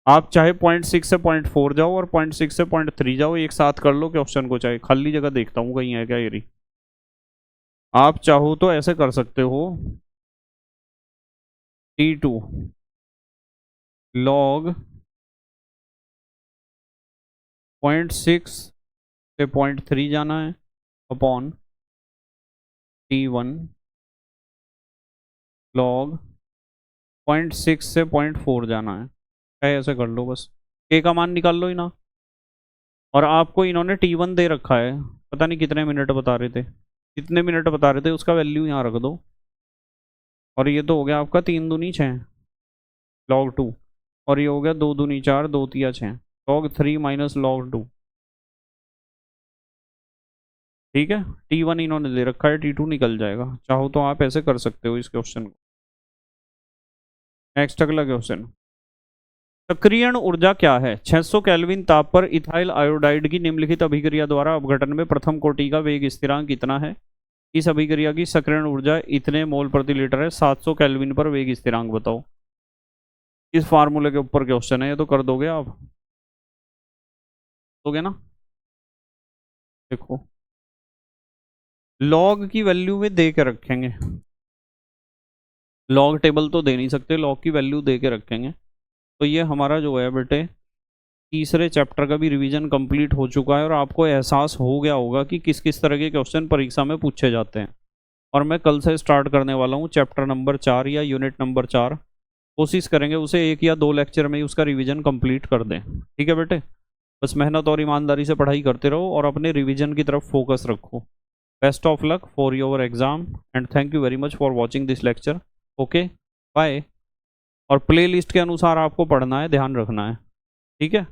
आप चाहे 0.6 से 0.4 जाओ और 0.6 से 0.3 जाओ, एक साथ कर लो क्वेश्चन को, चाहे खाली जगह देखता हूँ कहीं है क्या ये रही। आप चाहो तो ऐसे कर सकते हो, T2 log 0.6 से 0.3 जाना है अपॉन T1 log 0.6 से 0.4 जाना है, ऐसे कर लो बस, के का मान निकाल लो ही ना। और आपको इन्होंने T1 दे रखा है, पता नहीं कितने मिनट बता रहे थे, कितने मिनट बता रहे थे, उसका वैल्यू यहाँ रख दो। और ये तो हो गया आपका 3 दूनी 6 log 2, और ये हो गया 2 दूनी 4, 2 तिया 6 log 3 माइनस log 2। ठीक है, T1 इन्होंने दे रखा है, T2 निकल जाएगा, चाहो तो आप ऐसे कर सकते हो इस क्वेश्चन को। नेक्स्ट अगला क्वेश्चन, सक्रियण ऊर्जा क्या है? 600 केल्विन ताप पर इथाइल आयोडाइड की निम्नलिखित अभिक्रिया द्वारा अपघटन में प्रथम कोटि का वेग स्थिरांक कितना है? इस अभिक्रिया की सक्रियण ऊर्जा इतने मोल प्रति लीटर है, 700 केल्विन पर वेग स्थिरांक बताओ। इस फार्मूले के ऊपर क्वेश्चन है, ये तो कर दोगे आप, दोगे ना? देखो लॉग की वैल्यू में दे के रखेंगे, लॉग टेबल तो दे नहीं सकते, लॉग की वैल्यू दे के रखेंगे। तो ये हमारा जो है बेटे तीसरे चैप्टर का भी रिवीजन कंप्लीट हो चुका है, और आपको एहसास हो गया होगा कि किस किस तरह के क्वेश्चन परीक्षा में पूछे जाते हैं। और मैं कल से स्टार्ट करने वाला हूँ चैप्टर नंबर 4 या यूनिट नंबर 4, कोशिश करेंगे उसे 1 या 2 लेक्चर में ही उसका रिवीजन कंप्लीट कर दें। ठीक है बेटे, बस मेहनत और ईमानदारी से पढ़ाई करते रहो और अपने रिवीजन की तरफ फोकस रखो। Best of luck for your exam and thank you very much for watching this lecture. Okay bye. और प्ले लिस्ट के अनुसार आपको पढ़ना है, ध्यान रखना है, ठीक है।